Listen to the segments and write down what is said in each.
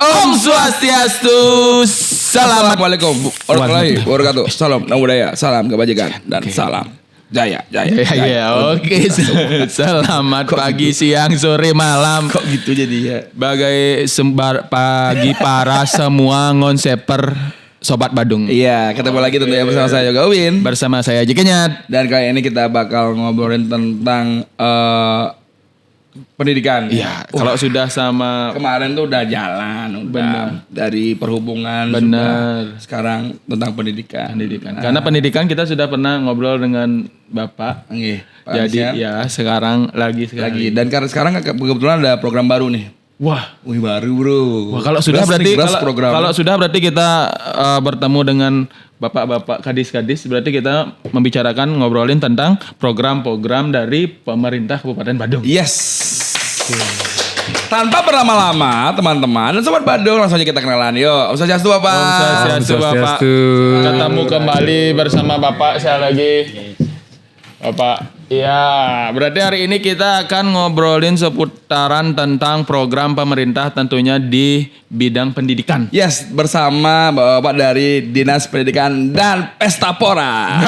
Om Swastiastu. Assalamualaikum warahmatullahi wabarakatuh. Salam nama budaya, salam kebajikan dan salam jaya. Oke. Selamat pagi, siang, sore, malam. Kok gitu jadi ya? Bagai pagi para semua ngonseper Sobat Badung. Iya, ketemu lagi tentunya bersama saya Yoga Win. Bersama saya Haji Kenyat. Dan kali ini kita bakal ngobrolin tentang pendidikan. Iya, kalau sudah sama kemarin tuh udah jalan, udah dari perhubungan. Benar. Sekarang tentang pendidikan. Karena pendidikan kita sudah pernah ngobrol dengan Bapak. Pak Jadi Alsian. ya sekarang lagi. Dan karena sekarang kebetulan ada program baru nih. Wah, baru bro. Wah, kalau sudah berarti program. kalau sudah berarti kita bertemu dengan bapak-bapak kadis-kadis, berarti kita membicarakan ngobrolin tentang program-program dari pemerintah Kabupaten Badung. Yes. Tanpa berlama-lama teman-teman dan Sobat Badung, langsung aja kita kenalan. Yuk, Om Swastiastu Bapak. Om Swastiastu Bapak. Ketemu kembali bersama Bapak saya lagi. Bapak. Ya, berarti hari ini kita akan ngobrolin seputaran tentang program pemerintah tentunya di bidang pendidikan. Yes, bersama Bapak dari Dinas Pendidikan dan Pestapora.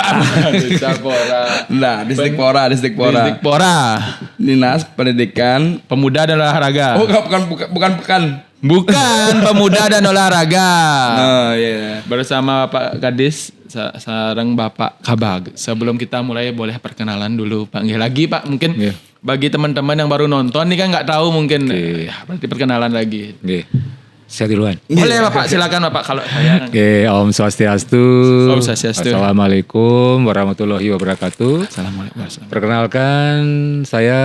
Nah, Distrik Pora. Dinas Pendidikan Pemuda dan Olahraga. Oh, bukan. Bukan Pemuda dan Olahraga. Oh iya. Bersama Pak Kadis sareng Bapak Kabag. Sebelum kita mulai boleh perkenalan dulu panggil lagi Pak mungkin bagi teman-teman yang baru nonton nih kan nggak tahu mungkin ya, berarti perkenalan lagi. Saya duluan. Boleh Bapak silakan Bapak kalau saya. Om Swastiastu. Om Swastiastu. Assalamualaikum warahmatullahi wabarakatuh. Assalamualaikum. Perkenalkan saya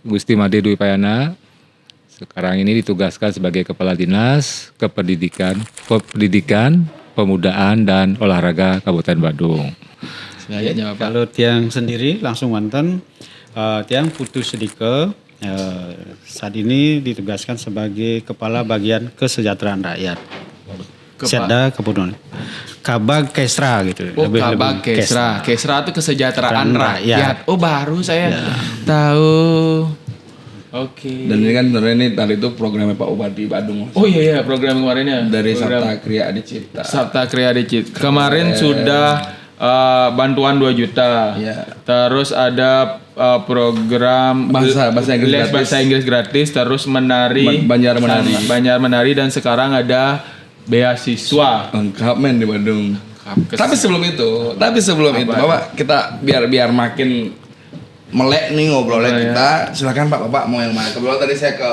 Gusti Made Dwi Payana. Sekarang ini ditugaskan sebagai Kepala Dinas Pendidikan, Pemudaan dan Olahraga Kabupaten Badung. Selanjutnya Bapak. Kalau tiang sendiri langsung wonten tiang Putu Sedike saat ini ditugaskan sebagai Kepala Bagian Kesejahteraan Rakyat. Sedda Kebunan. Kabag Kesra gitu. Oh, Kabag Kesra. Kesra itu kesejahteraan rakyat. Oh, baru saya tahu. Oke. Dan ini kan sebenarnya ini tadi itu programnya Pak Bupati Badung. Oh iya program kemarinnya Dari program Sabta Kriya Adicipta. Sabta Kriya Adicipta. Kemarin sudah bantuan 2 juta. Iya. Terus ada program bahasa Inggris gratis, terus menari Banjar menari dan sekarang ada beasiswa. Lengkap men di Badung. Tapi sebelum itu Bapak kita biar makin melek nih ngobrolnya kita. Silakan Pak Bapak mau yang mana? Kebetulan tadi saya ke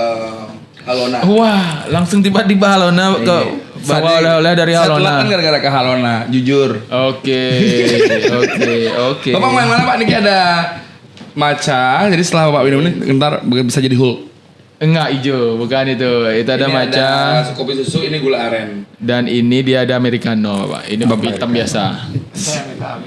Halona. Wah, langsung tiba-tiba Halona ke bawa oleh-oleh dari Halona. Saya telat kan gara-gara ke Halona, jujur. Oke. Bapak mau yang mana Pak? Niki ada matcha. Jadi setelah Bapak minum ini ntar bisa jadi Hulk. Enggak hijau, bukan itu. Itu ada matcha. Ada kopi susu, ini gula aren. Dan ini dia ada americano, Pak. Ini kopi hitam biasa.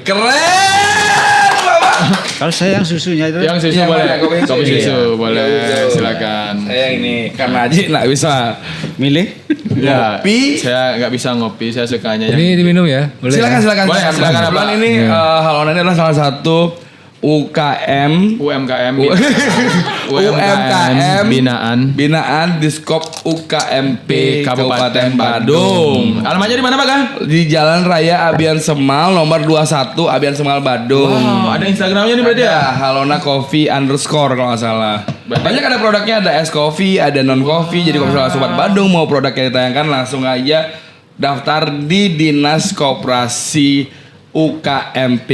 Keren, Bapak. Kalau saya yang susunya itu. Yang susu Yang boleh. mana? Kopi susu boleh. Iya. Silakan. Saya ini karena Aji nggak bisa milih. Ya, ngopi. saya nggak bisa ngopi. Saya sukanya yang Ini diminum ya? Boleh. Silakan. Boleh, silakan, Kebetulan Pak. ini Halona ini adalah salah satu UMKM binaan Diskop UKMP Kabupaten Badung. Alamatnya di mana Pak Kang? Di Jalan Raya Abian Semal nomor 21 Abian Semal Badung. Wow, ada Instagramnya nih berarti ya? Halona Coffee _ kalau nggak salah. Banyak ada produknya, ada es coffee, ada non coffee. Jadi kalau misalnya Sobat Badung mau produk yang ditayangkan langsung aja daftar di Dinas Koperasi UKMP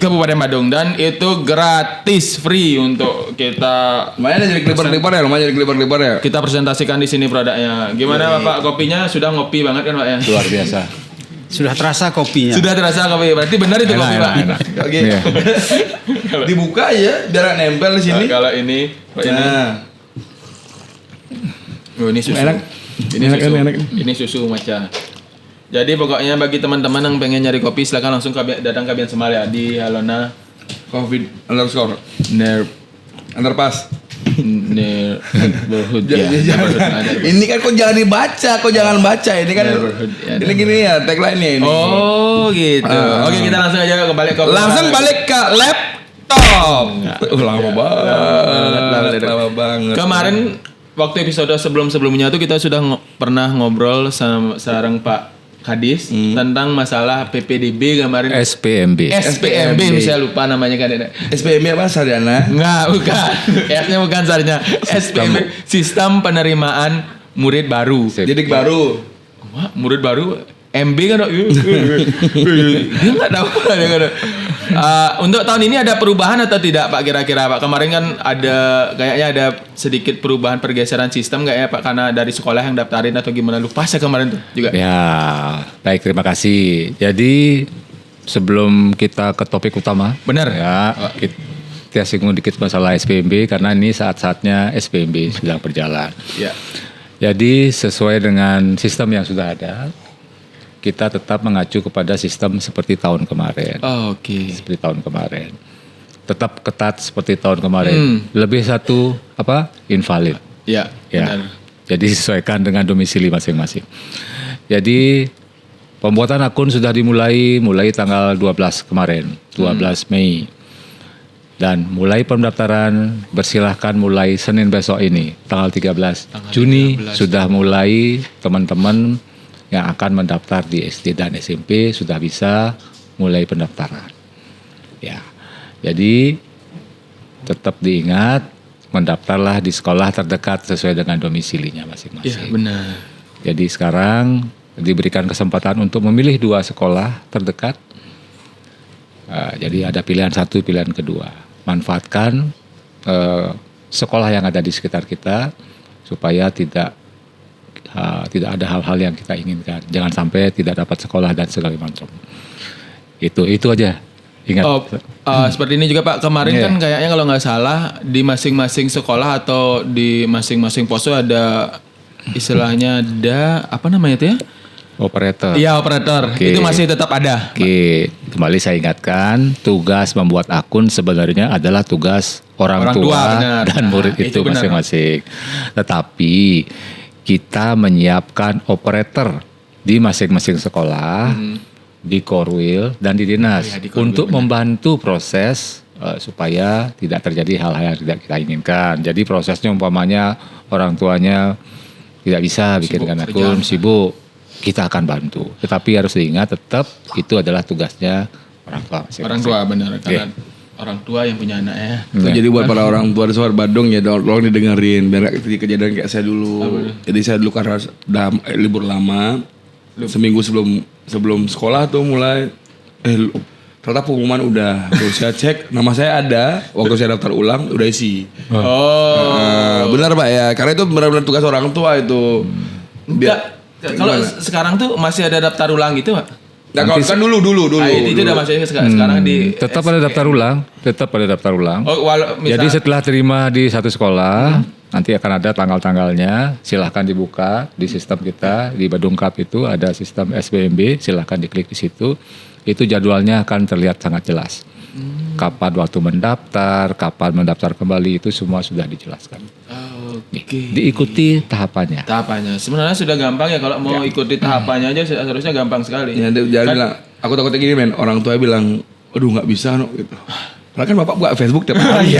Kabupaten Badung dan itu gratis free untuk kita. lumayan jadi kliper ya. Kita presentasikan di sini produknya. Gimana Bapak kopinya sudah ngopi banget kan Pak ya? Luar biasa. Sudah terasa kopinya. Sudah terasa kopi. Berarti benar itu kopi Pak. Oke. Iya. Dibuka ya biar nempel di sini. Kalau ini Pak ini. Oh, ini susu. Enak. Enak. Ini susu matcha. Jadi pokoknya bagi teman-teman yang pengen nyari kopi silakan langsung datang ke Abian Semal ya di Halona Coffee _ Underpass. Neighborhood ya. Ini kan kok jangan baca ini kan. Ini gini ya tagline-nya ini. Oh gitu. Oke kita langsung aja balik ke laptop. Lama banget. Kemarin waktu episode sebelum-sebelumnya tuh kita sudah pernah ngobrol sama sareng Pak Kadis tentang masalah PPDB kemarin. SPMB. SPMB saya lupa namanya kan. SPM apa Sarjana? Enggak, bukan. S-nya bukan sarjana. SPMB, Sistem Penerimaan Murid Baru. Didik baru. Wah, murid baru MB kan. Dia nggak tahu dia nggak tahu. Untuk tahun ini ada perubahan atau tidak Pak kira-kira Pak? Kemarin kan kayaknya ada sedikit perubahan pergeseran sistem nggak ya Pak, karena dari sekolah yang daftarin atau gimana, lupa saya kemarin tuh juga. Ya, baik, terima kasih. Jadi sebelum kita ke topik utama, Benar. ya, kita singgung dikit masalah SPMB karena ini saat-saatnya SPMB sedang berjalan. Ya. Jadi sesuai dengan sistem yang sudah ada, kita tetap mengacu kepada sistem seperti tahun kemarin. Oh, oke. Seperti tahun kemarin. Tetap ketat seperti tahun kemarin. Lebih satu invalid. Ya. Ya. Benar. Jadi sesuaikan dengan domisili masing-masing. Jadi pembuatan akun sudah mulai tanggal 12 kemarin, 12 Mei. Dan mulai pendaftaran bersilahkan mulai Senin besok ini, tanggal 13 Juni 13. Sudah mulai teman-teman yang akan mendaftar di SD dan SMP sudah bisa mulai pendaftaran. Ya, jadi tetap diingat mendaftarlah di sekolah terdekat sesuai dengan domisilinya masing-masing. Iya, benar. Jadi sekarang diberikan kesempatan untuk memilih 2 sekolah terdekat. Jadi ada pilihan 1, pilihan kedua. Manfaatkan sekolah yang ada di sekitar kita supaya tidak ada hal-hal yang kita inginkan. Jangan sampai tidak dapat sekolah dan segala macam. Itu aja. Ingat. Seperti ini juga Pak, kemarin kan kayaknya kalau nggak salah di masing-masing sekolah atau di masing-masing posko ada istilahnya ada apa namanya itu ya? Operator. Iya, operator. Oke. Itu masih tetap ada. Oke, kembali saya ingatkan, tugas membuat akun sebenarnya adalah tugas orang tua benar. dan murid Itu itu benar. masing-masing. Tetapi kita menyiapkan operator di masing-masing sekolah, di Korwil dan di dinas Oh, iya, di Korwil, untuk benar. membantu proses supaya tidak terjadi hal-hal yang tidak kita inginkan. Jadi prosesnya umpamanya orang tuanya tidak bisa bikinkan akun, sibuk, kita akan bantu. Tetapi harus diingat tetap itu adalah tugasnya orang tua masing-masing. Orang tua benar karena orang tua yang punya anak ya. Tuh, jadi buat para orang tua di Sobat Badung ya tolong didengerin biar gak terjadi kejadian kayak saya dulu. Jadi saya dulu karena udah libur lama, seminggu sebelum sekolah tuh mulai ternyata pengumuman udah. Terus saya cek nama saya ada, waktu saya daftar ulang udah isi. Benar Pak ya, karena itu benar-benar tugas orang tua itu. Enggak. Kalau sekarang tuh masih ada daftar ulang gitu Pak? Nah, kalau kan dulu. Itu udah masih sekarang di Tetap ada daftar ulang. Oh, Jadi setelah terima di satu sekolah, nanti akan ada tanggal-tanggalnya. Silahkan dibuka di sistem kita di Badung Cup itu ada sistem SPMB. Silahkan diklik di situ. Itu jadwalnya akan terlihat sangat jelas. Kapan waktu mendaftar, kapan mendaftar kembali itu semua sudah dijelaskan. Oke. Diikuti tahapannya. Tahapannya sebenarnya sudah gampang ya, kalau mau ikuti tahapannya aja seharusnya gampang sekali. Ya, dia bilang, aku takutnya gini men, orang tua bilang, aduh nggak bisa no gitu. Karena kan bapak buka Facebook tiap hari.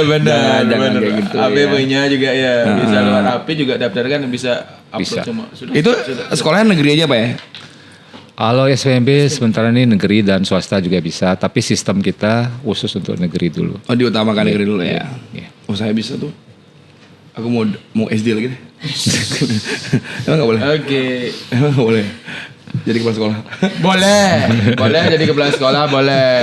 Benar, jangan benar. kayak gitu, APP-nya juga ya bisa lewat HP juga daftarkan bisa upload Bisa. semua. Sudah. Itu sekolahnya negeri aja Pak ya? Kalau SPMB sementara ini negeri dan swasta juga bisa, tapi sistem kita khusus untuk negeri dulu. Oh diutamakan negeri dulu ya? Iya. Oh saya bisa tuh. Aku mau SD lagi deh. Emang gak boleh? Oke. Emang gak boleh? Jadi kepala sekolah. Boleh jadi kepala sekolah boleh.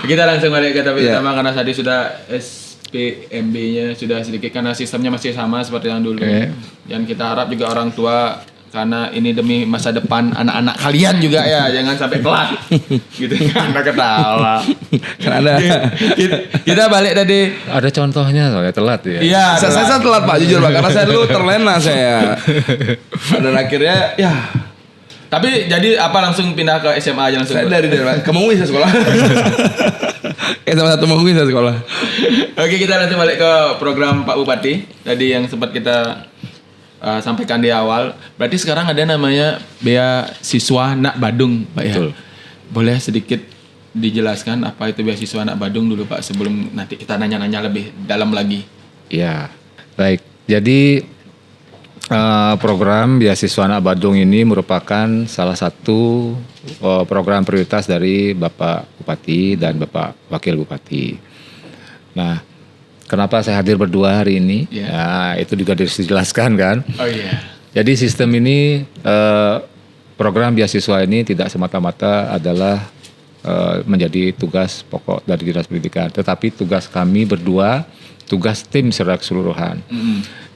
Kita langsung balik ke topik Iya. utama karena tadi sudah SPMB-nya sudah sedikit karena sistemnya masih sama seperti yang dulu. Oke. Dan kita harap juga orang tua karena ini demi masa depan anak-anak kalian juga ya, jangan sampai telat. Gitu kan, Anda ketawa. Kan ada. Kita balik tadi. Ada contohnya soalnya telat ya. Iya, Saya telat Pak jujur Pak, karena saya dulu terlena saya. Dan akhirnya ya Tapi jadi apa langsung pindah ke SMA aja langsung? saya dari Pak. Ke Mengui saya sekolah. Sama satu Mengui saya sekolah. Oke, kita langsung balik ke program Pak Bupati. Tadi yang sempat kita sampaikan di awal. Berarti sekarang ada namanya beasiswa Nak Badung, Pak ya. Betul. Boleh sedikit dijelaskan apa itu beasiswa Nak Badung dulu Pak sebelum nanti kita nanya-nanya lebih dalam lagi. Ya. Baik, jadi program beasiswa anak Badung ini merupakan salah satu program prioritas dari Bapak Bupati dan Bapak Wakil Bupati. Nah, kenapa saya hadir berdua hari ini? Nah, itu juga dijelaskan kan. Oh iya. Jadi sistem ini, program beasiswa ini tidak semata-mata adalah menjadi tugas pokok dari Dinas Pendidikan, tetapi tugas kami berdua, tugas tim secara keseluruhan.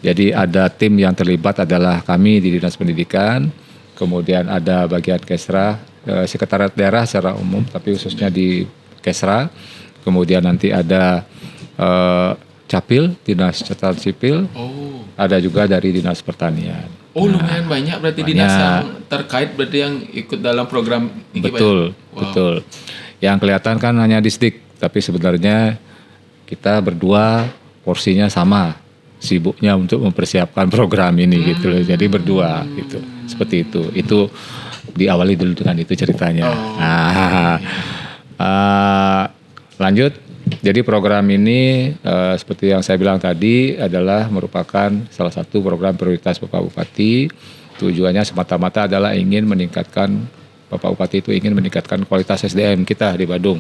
Jadi ada tim yang terlibat adalah kami di Dinas Pendidikan, kemudian ada bagian Kesra, Sekretariat Daerah secara umum, tapi khususnya di Kesra, kemudian nanti ada Capil, Dinas Catatan Sipil, ada juga dari Dinas Pertanian. Oh lumayan banyak berarti dinas yang terkait berarti yang ikut dalam program ini. Betul, betul. Yang kelihatan kan hanya distrik, tapi sebenarnya kita berdua porsinya sama, sibuknya untuk mempersiapkan program ini gitu loh. Jadi berdua gitu, seperti itu. Itu diawali dulu dengan itu ceritanya. Lanjut. Jadi program ini seperti yang saya bilang tadi adalah merupakan salah satu program prioritas Bapak Bupati. Tujuannya semata-mata adalah ingin meningkatkan, Bapak Bupati itu ingin meningkatkan kualitas SDM kita di Badung.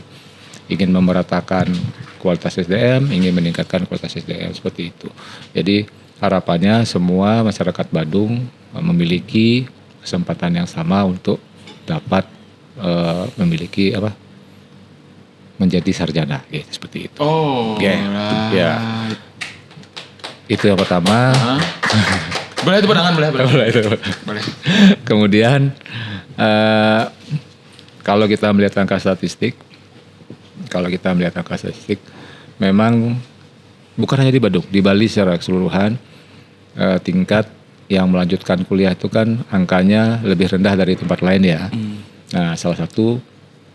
Ingin memeratakan kualitas SDM, ingin meningkatkan kualitas SDM seperti itu. Jadi harapannya semua masyarakat Badung memiliki kesempatan yang sama untuk dapat memiliki menjadi sarjana, gitu, seperti itu. Oh, ya. Itu yang pertama. Boleh tepuk tangan, boleh. Kemudian kalau kita melihat angka statistik, memang bukan hanya di Badung, di Bali secara keseluruhan tingkat yang melanjutkan kuliah itu kan angkanya lebih rendah dari tempat lain ya. Nah, salah satu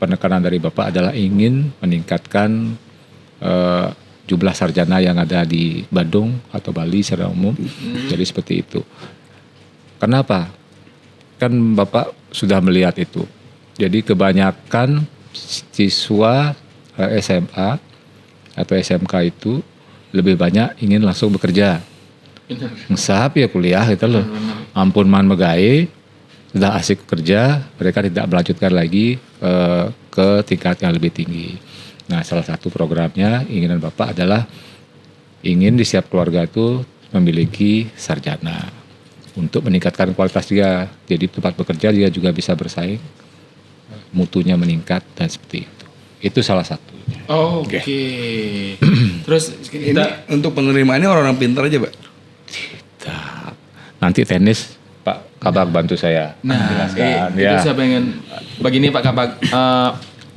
penekanan dari Bapak adalah ingin meningkatkan jumlah sarjana yang ada di Badung atau Bali secara umum. Jadi seperti itu. Kenapa? Kan Bapak sudah melihat itu. Jadi kebanyakan siswa SMA atau SMK itu lebih banyak ingin langsung bekerja. Ngesap ya kuliah gitu loh. Ampun man megawe, sudah asik kerja, mereka tidak melanjutkan lagi ke tingkat yang lebih tinggi. Nah, salah satu programnya, inginan Bapak adalah ingin di setiap keluarga itu memiliki sarjana untuk meningkatkan kualitas dia. Jadi tempat bekerja dia juga bisa bersaing, mutunya meningkat dan seperti itu. Itu salah satunya. Oh, oke. Terus Ini untuk penerimaannya orang-orang pintar aja, Pak? Tidak. Nanti teknis Pak Kabag bantu saya. Nah, jelaskan. itu saya pengen begini Pak Kabag.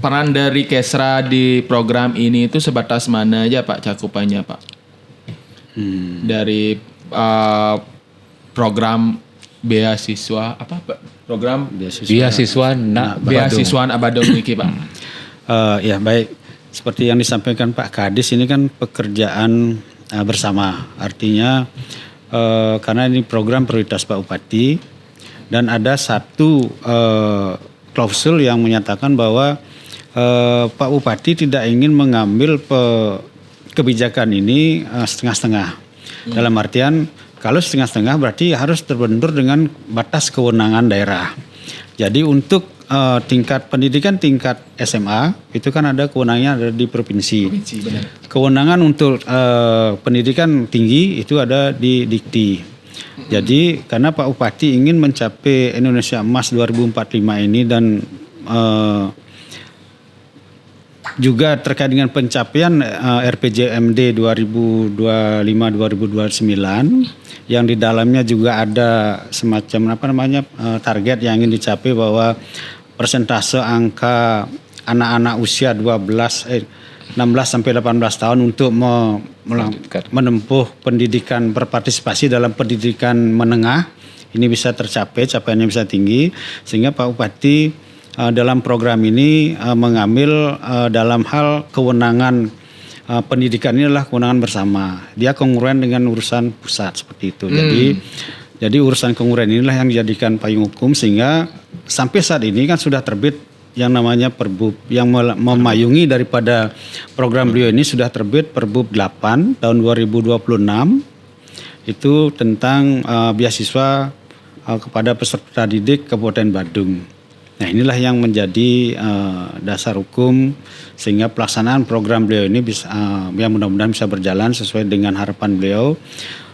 Peran dari Kesra di program ini itu sebatas mana aja Pak cakupannya Pak? Dari program beasiswa apa Pak? Program Beasiswa beasiswaan Abadong niki Pak. Ya baik, seperti yang disampaikan Pak Kadis ini kan pekerjaan bersama. Artinya karena ini program prioritas Pak Bupati dan ada satu klausul yang menyatakan bahwa Pak Bupati tidak ingin mengambil kebijakan ini setengah-setengah. Dalam artian kalau setengah-setengah berarti harus terbentur dengan batas kewenangan daerah. Jadi untuk tingkat pendidikan tingkat SMA itu kan ada kewenangannya ada di provinsi. Benar. Kewenangan untuk pendidikan tinggi itu ada di Dikti. Jadi karena Pak Bupati ingin mencapai Indonesia Emas 2045 ini dan juga terkait dengan pencapaian RPJMD 2025-2029 yang di dalamnya juga ada semacam target yang ingin dicapai bahwa persentase angka anak-anak usia 16 sampai 18 tahun untuk menempuh pendidikan berpartisipasi dalam pendidikan menengah ini bisa tercapai, capaiannya bisa tinggi sehingga Pak Bupati dalam program ini mengambil dalam hal kewenangan pendidikan ini adalah kewenangan bersama. Dia kongruen dengan urusan pusat seperti itu. Jadi urusan kongruen inilah yang dijadikan payung hukum sehingga sampai saat ini kan sudah terbit yang namanya Perbub yang memayungi daripada program beliau ini sudah terbit Perbub 8 tahun 2026 itu tentang beasiswa kepada peserta didik Kabupaten Badung. Nah, inilah yang menjadi dasar hukum sehingga pelaksanaan program beliau ini bisa yang mudah-mudahan bisa berjalan sesuai dengan harapan beliau.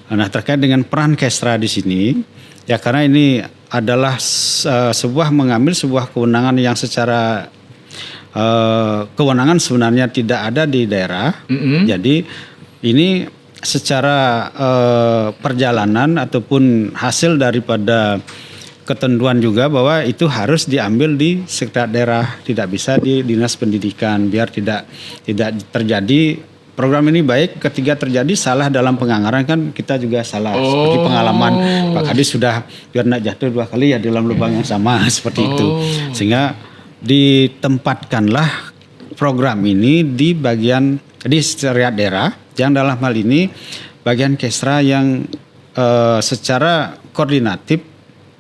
Nah, terkait dengan peran Kestra di sini, ya karena ini adalah mengambil sebuah kewenangan yang secara kewenangan sebenarnya tidak ada di daerah. Jadi ini secara perjalanan ataupun hasil daripada ketentuan juga bahwa itu harus diambil di sekretariat daerah, tidak bisa di dinas pendidikan biar tidak terjadi program ini baik ketika terjadi salah dalam penganggaran kan kita juga salah seperti pengalaman Pak Kadis sudah biar nak jatuh 2 kali ya dalam lubang yang sama seperti itu sehingga ditempatkanlah program ini di bagian di sekretariat daerah yang dalam hal ini bagian Kestra yang secara koordinatif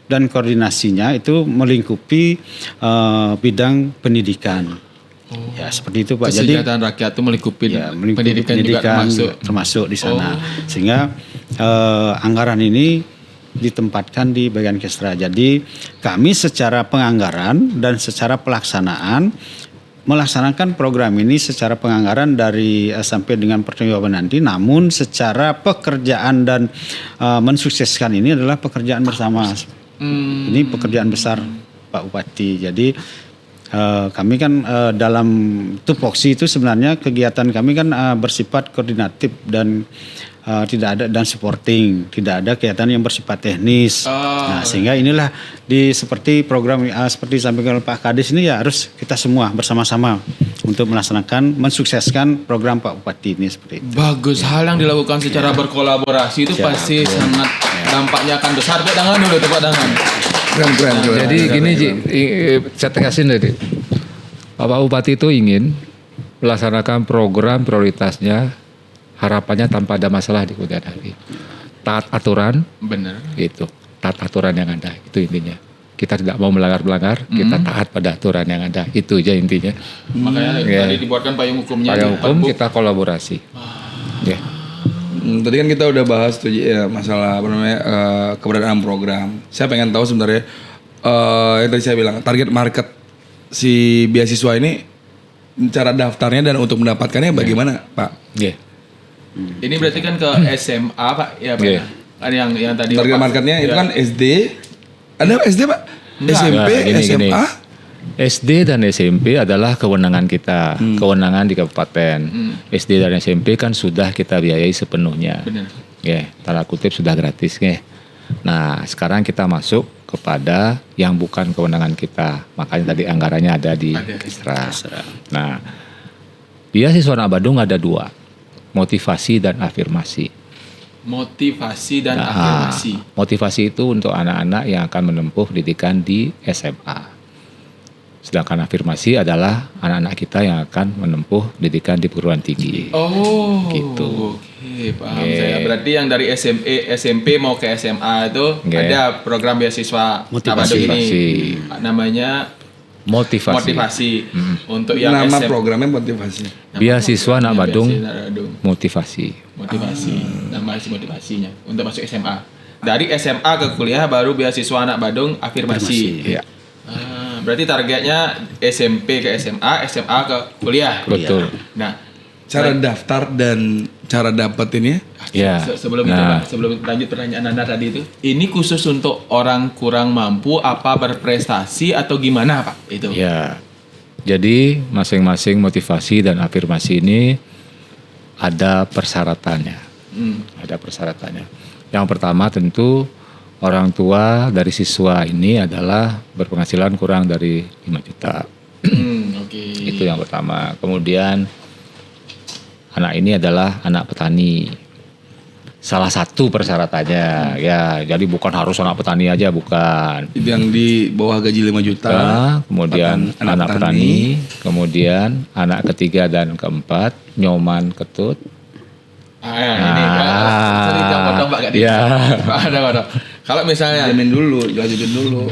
dan koordinasinya itu melingkupi bidang pendidikan. Ya seperti itu Pak. Kesejahteraan rakyat itu melingkupi pendidikan juga termasuk di sana. Sehingga anggaran ini ditempatkan di bagian Kestra. Jadi kami secara penganggaran dan secara pelaksanaan melaksanakan program ini secara penganggaran dari sampai dengan pertanggungjawaban nanti, namun secara pekerjaan dan mensukseskan ini adalah pekerjaan bersama. Ini pekerjaan besar Pak Bupati. Jadi kami kan dalam tupoksi itu sebenarnya kegiatan kami kan bersifat koordinatif dan tidak ada dan supporting, tidak ada kegiatan yang bersifat teknis. Nah, sehingga inilah seperti program seperti disampaikan oleh Pak Kadis ini ya harus kita semua bersama-sama untuk melaksanakan mensukseskan program Pak Bupati ini seperti itu. Bagus, hal yang dilakukan secara berkolaborasi itu pasti sangat dampaknya akan besar. Tepuk tangan dulu, tepuk tangan. Keren. Jadi gini Ji, saya tegasin tadi. Bapak Bupati itu ingin melaksanakan program prioritasnya, harapannya tanpa ada masalah di kemudian hari. Taat aturan, benar. Itu taat aturan yang ada, itu intinya. Kita tidak mau melanggar, kita taat pada aturan yang ada, itu aja intinya. Makanya tadi dibuatkan payung hukumnya. Payung hukum kita kolaborasi. Ya. Tadi kan kita udah bahas tuh ya masalah keberadaan program. Saya pengen tahu sebenarnya yang tadi saya bilang target market si beasiswa ini, cara daftarnya dan untuk mendapatkannya bagaimana, Pak? Yeah. Ini berarti kan ke SMA Pak, ya Pak. Yeah. Kan yang tadi Target marketnya itu kan SD. Ada SD Pak? SMP, Gini. SMA? SD dan SMP adalah kewenangan kita, kewenangan di kabupaten. SD dan SMP kan sudah kita biayai sepenuhnya. Benar. Ya, tanda kutip sudah gratis ya. Nah, sekarang kita masuk kepada yang bukan kewenangan kita. Makanya tadi anggarannya ada di Kestra. Nah, beasiswa Anak Badung ada 2, motivasi dan afirmasi. Motivasi dan afirmasi. Motivasi itu untuk anak-anak yang akan menempuh pendidikan di SMA. Sedangkan afirmasi adalah anak-anak kita yang akan menempuh pendidikan di perguruan tinggi. Oh, gitu. Oke, paham saya. Berarti yang dari SMP mau ke SMA itu ada program beasiswa Motivasi. ini. Namanya motivasi. Untuk yang Nama programnya motivasi. Beasiswa Anak Badung motivasi. Nama motivasinya untuk masuk SMA. Dari SMA ke kuliah baru beasiswa Anak Badung afirmasi. Iya. Berarti targetnya SMP ke SMA, SMA ke kuliah. Betul. Nah, Cara daftar dan cara dapetinnya? Ya. Sebelum itu Pak, sebelum lanjut pertanyaan Anda tadi itu, ini khusus untuk orang kurang mampu apa berprestasi atau gimana Pak? Itu. Ya. Jadi masing-masing motivasi dan afirmasi ini ada persyaratannya. Ada persyaratannya. Yang pertama tentu orang tua dari siswa ini adalah berpenghasilan kurang dari 5 juta. Oke. Itu yang pertama. Kemudian anak ini adalah anak petani. Salah satu persyaratannya. Ya, jadi bukan harus anak petani aja, bukan. Itu yang di bawah gaji 5 juta. Kemudian anak petani, kemudian anak ketiga dan keempat nyoman ketut. Ini cerita potong Pak Kadis. Ya. Ada. Kalau misalnya Jamin dulu, lanjutin dulu.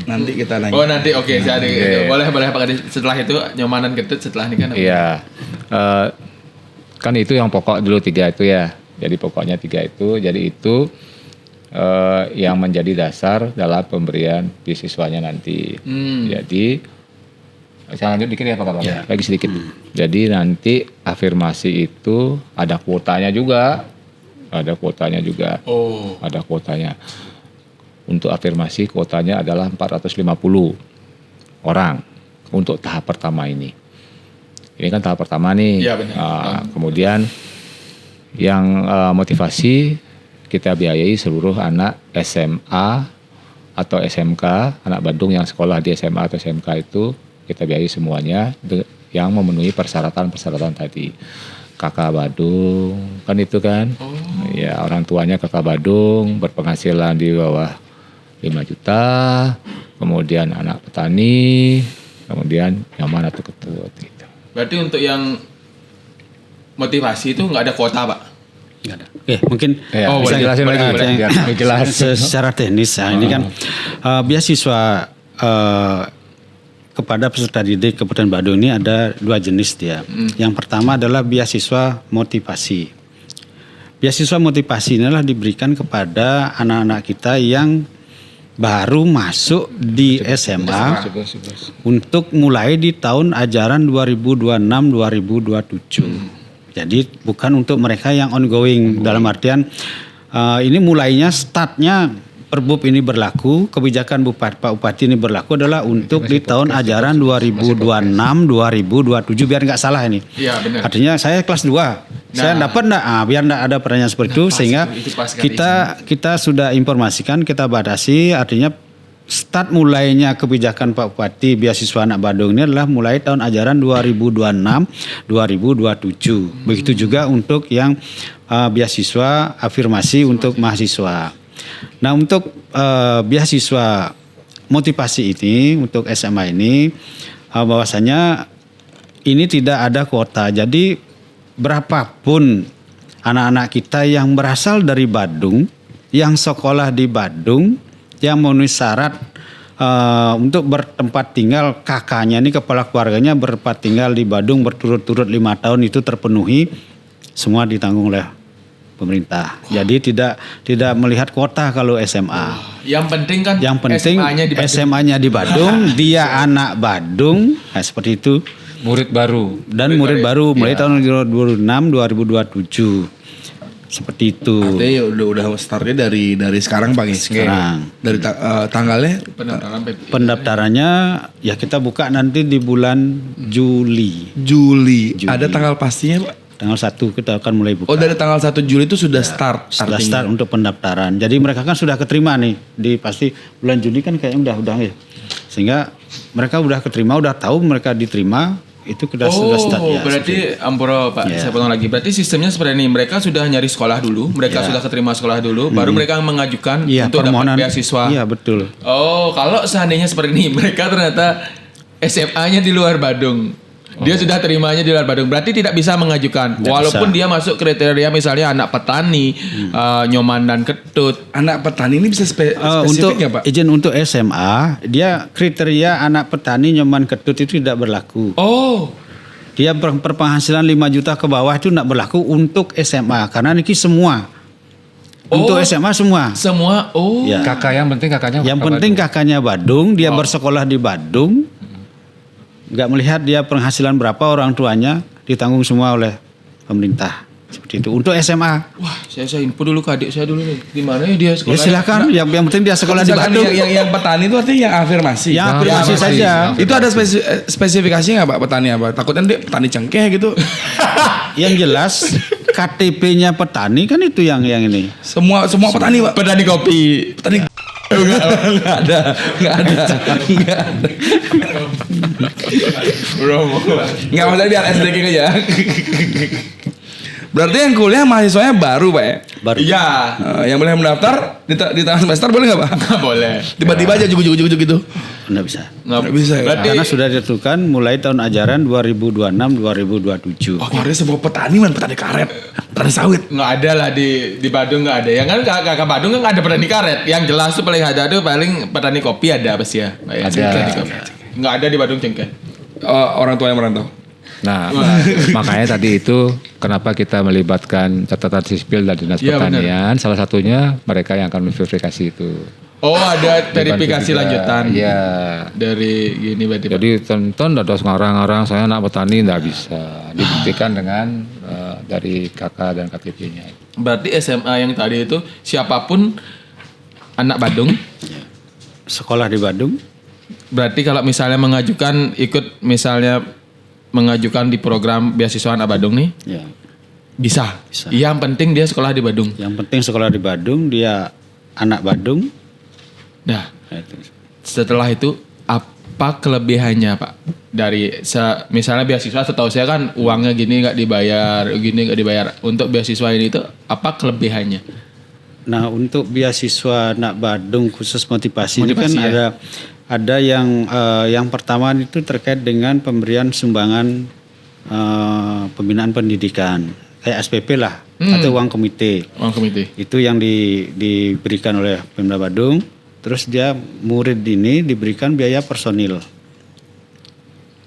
Nanti kita nanya. Oh nanti oke. Jadi boleh Pak Kadis. Setelah itu nyomanan ketut, setelah ini kan. Iya. Kan itu yang pokok dulu 3 itu ya. Jadi pokoknya 3 itu. Jadi itu yang menjadi dasar dalam pemberian beasiswanya nanti. Jadi saya lanjut dikit ya Pak Kapal. Lagi sedikit. Jadi nanti afirmasi itu ada kuotanya juga. Ada kuotanya juga. Ada kuotanya. Untuk afirmasi kuotanya adalah 450 orang untuk tahap pertama ini. Ini kan tahap pertama nih. Iya, benar. Kemudian yang motivasi kita biayai seluruh anak SMA atau SMK, anak Bandung yang sekolah di SMA atau SMK itu kita biayai semuanya yang memenuhi persyaratan-persyaratan tadi. Kakak Badung, kan itu kan. Ya, orang tuanya kakak Badung, berpenghasilan di bawah 5 juta, kemudian anak petani, kemudian nyaman atau ketut gitu. Berarti untuk yang motivasi itu nggak ada kuota, Pak? Nggak ada. Oke, mungkin Ya, Oh, bisa boleh, jelasin boleh, lagi boleh. biar lebih jelas. secara teknis ini kan beasiswa kepada peserta didik Kabupaten Badung ini ada 2 jenis dia. Yang pertama adalah beasiswa motivasi. Beasiswa motivasi inilah diberikan kepada anak-anak kita yang baru masuk di SMA untuk mulai di tahun ajaran 2026-2027. Jadi bukan untuk mereka yang ongoing, dalam artian ini mulainya startnya Perbub ini berlaku, kebijakan Pak Bupati ini berlaku adalah untuk di tahun ajaran 2026-2027 biar nggak salah ini. Iya, benar. Artinya saya kelas 2. Saya dapat enggak? Biar enggak ada pertanyaan seperti itu sehingga itu pas sekali. kita sudah informasikan, kita batasi, artinya start mulainya kebijakan Pak Bupati beasiswa anak Badung ini adalah mulai tahun ajaran 2026-2027. Begitu juga untuk yang beasiswa afirmasi untuk mahasiswa. Nah, untuk beasiswa motivasi ini untuk SMA ini bahwasanya ini tidak ada kuota. Jadi berapapun anak-anak kita yang berasal dari Badung, yang sekolah di Badung, yang memenuhi syarat untuk bertempat tinggal, kakaknya ini kepala keluarganya bertempat tinggal di Badung berturut-turut 5 tahun itu terpenuhi, semua ditanggung oleh pemerintah. Jadi tidak melihat kuota kalau SMA. Yang penting kan Yang penting SMA-nya di Badung, dia anak Badung, nah, seperti itu. Murid baru. Dan murid baru mulai tahun 2026-2027. Seperti itu. Artinya ya udah startnya dari sekarang Pak. Sekarang. Dari tanggalnya pendaftaran PP. Pendaftarannya ya kita buka nanti di bulan Juli. Juli. Ada tanggal pastinya Pak? Tanggal 1 kita akan mulai buka. Oh, dari tanggal 1 Juli itu sudah start Sudah artinya. start untuk pendaftaran. Jadi mereka kan sudah keterima nih di pasti bulan Juni kan kayaknya udah ya. Sehingga mereka udah keterima, udah tahu mereka diterima, itu sudah start ya. Berarti Ampuro Pak, Ya. saya potong lagi. Berarti sistemnya seperti ini, mereka sudah nyari sekolah dulu, mereka sudah keterima sekolah dulu, baru mereka mengajukan Iya, untuk dapat permohonan beasiswa. Iya, betul. Oh, kalau seandainya seperti ini, mereka ternyata SMA-nya di luar Badung. Dia sudah terimanya di luar Badung, berarti tidak bisa mengajukan. Tidak Walaupun bisa. dia masuk kriteria misalnya anak petani, nyoman dan ketut. Anak petani ini bisa untuk spesifik nggak Pak? izin untuk SMA, dia kriteria anak petani nyoman ketut itu tidak berlaku. Oh, Dia berpenghasilan 5 juta ke bawah itu tidak berlaku untuk SMA karena ini semua. Untuk SMA semua. semua. Oh, Ya. Kakak yang penting kakaknya. Yang kakak penting Badung. kakaknya Badung, dia bersekolah di Badung. Nggak melihat dia penghasilan berapa, orang tuanya ditanggung semua oleh pemerintah. Seperti itu. Untuk SMA. wah, saya info dulu ke adik saya dulu nih. Di mana ya dia sekolah? Ya silakan, yang penting dia sekolah di Misalkan Badung. yang petani itu artinya yang afirmasi. Yang afirmasi saja. Itu ada spesifikasinya nggak Pak petani apa? Takutnya dia petani cengkeh gitu. Yang jelas KTP-nya petani kan itu yang ini. semua petani Pak. Petani kopi. Petani nggak ada. Nggak masalah biar SDG aja. Berarti yang kuliah mahasiswanya baru Pak ya? Baru. Iya. Yang boleh mendaftar di tengah semester boleh nggak Pak? Nggak boleh. Tiba-tiba aja jujuk gitu. Nggak bisa. Nggak bisa ya? Berarti Karena sudah ditentukan mulai tahun ajaran 2026-2027. Oh, keluarnya sebuah petani man, petani karet, petani sawit. nggak ada lah di Badung nggak ada. Yang kan kakak Badung kan nggak ada petani karet. Yang jelas tuh paling ada tuh paling petani kopi ada apa sih ya? Ada. Petani kopi. Nggak ada di Badung cengkeh. Orang tua yang merantau. Nah, makanya tadi itu kenapa kita melibatkan catatan sipil dan dinas Iya, pertanian. Salah satunya mereka yang akan memverifikasi itu. Oh, ada verifikasi Dibantu juga. lanjutan. Iya. Dari gini berarti. Pak. Jadi tonton ada ngarang-ngarang saya anak petani nggak bisa. Dibuktikan dengan dari KK dan KTP-nya. Berarti SMA yang tadi itu siapapun anak Badung. Sekolah di Badung. Berarti kalau misalnya ikut misalnya mengajukan di program beasiswa anak Badung nih, Ya. bisa. Bisa. Yang penting dia sekolah di Badung. Yang penting sekolah di Badung, dia anak Badung. Nah, Nah, itu. setelah itu apa kelebihannya Pak? Misalnya beasiswa, setahu saya kan uangnya gini nggak dibayar. Untuk beasiswa ini itu apa kelebihannya? Nah, untuk beasiswa anak Badung khusus motivasi ini kan Motivasi, ya. ada yang pertama itu terkait dengan pemberian sumbangan pembinaan pendidikan kayak SPP lah atau uang komite. Uang komite. Itu yang diberikan oleh Pemda Badung. Terus dia murid ini diberikan biaya personil.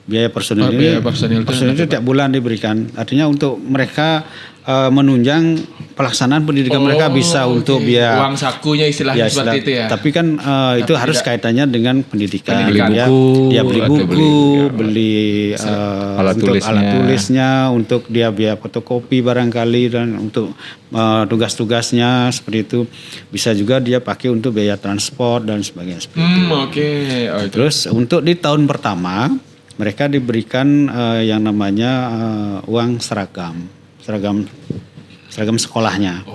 Biaya personil Oh, ini biaya personil itu itu tiap bulan diberikan. Artinya untuk mereka menunjang pelaksanaan pendidikan mereka bisa untuk biaya uang sakunya istilahnya seperti itu ya. Tapi kan itu harus kaitannya dengan pendidikan. Pendidikan. Ya, Buku, ya beli atau buku, beli, beli alat untuk tulisnya. alat tulisnya, untuk dia biaya fotokopi barangkali dan untuk tugas-tugasnya seperti itu. Bisa juga dia pakai untuk biaya transport dan sebagainya. Seperti itu. Oke. Oh, itu. Terus untuk di tahun pertama mereka diberikan yang namanya uang seragam sekolahnya.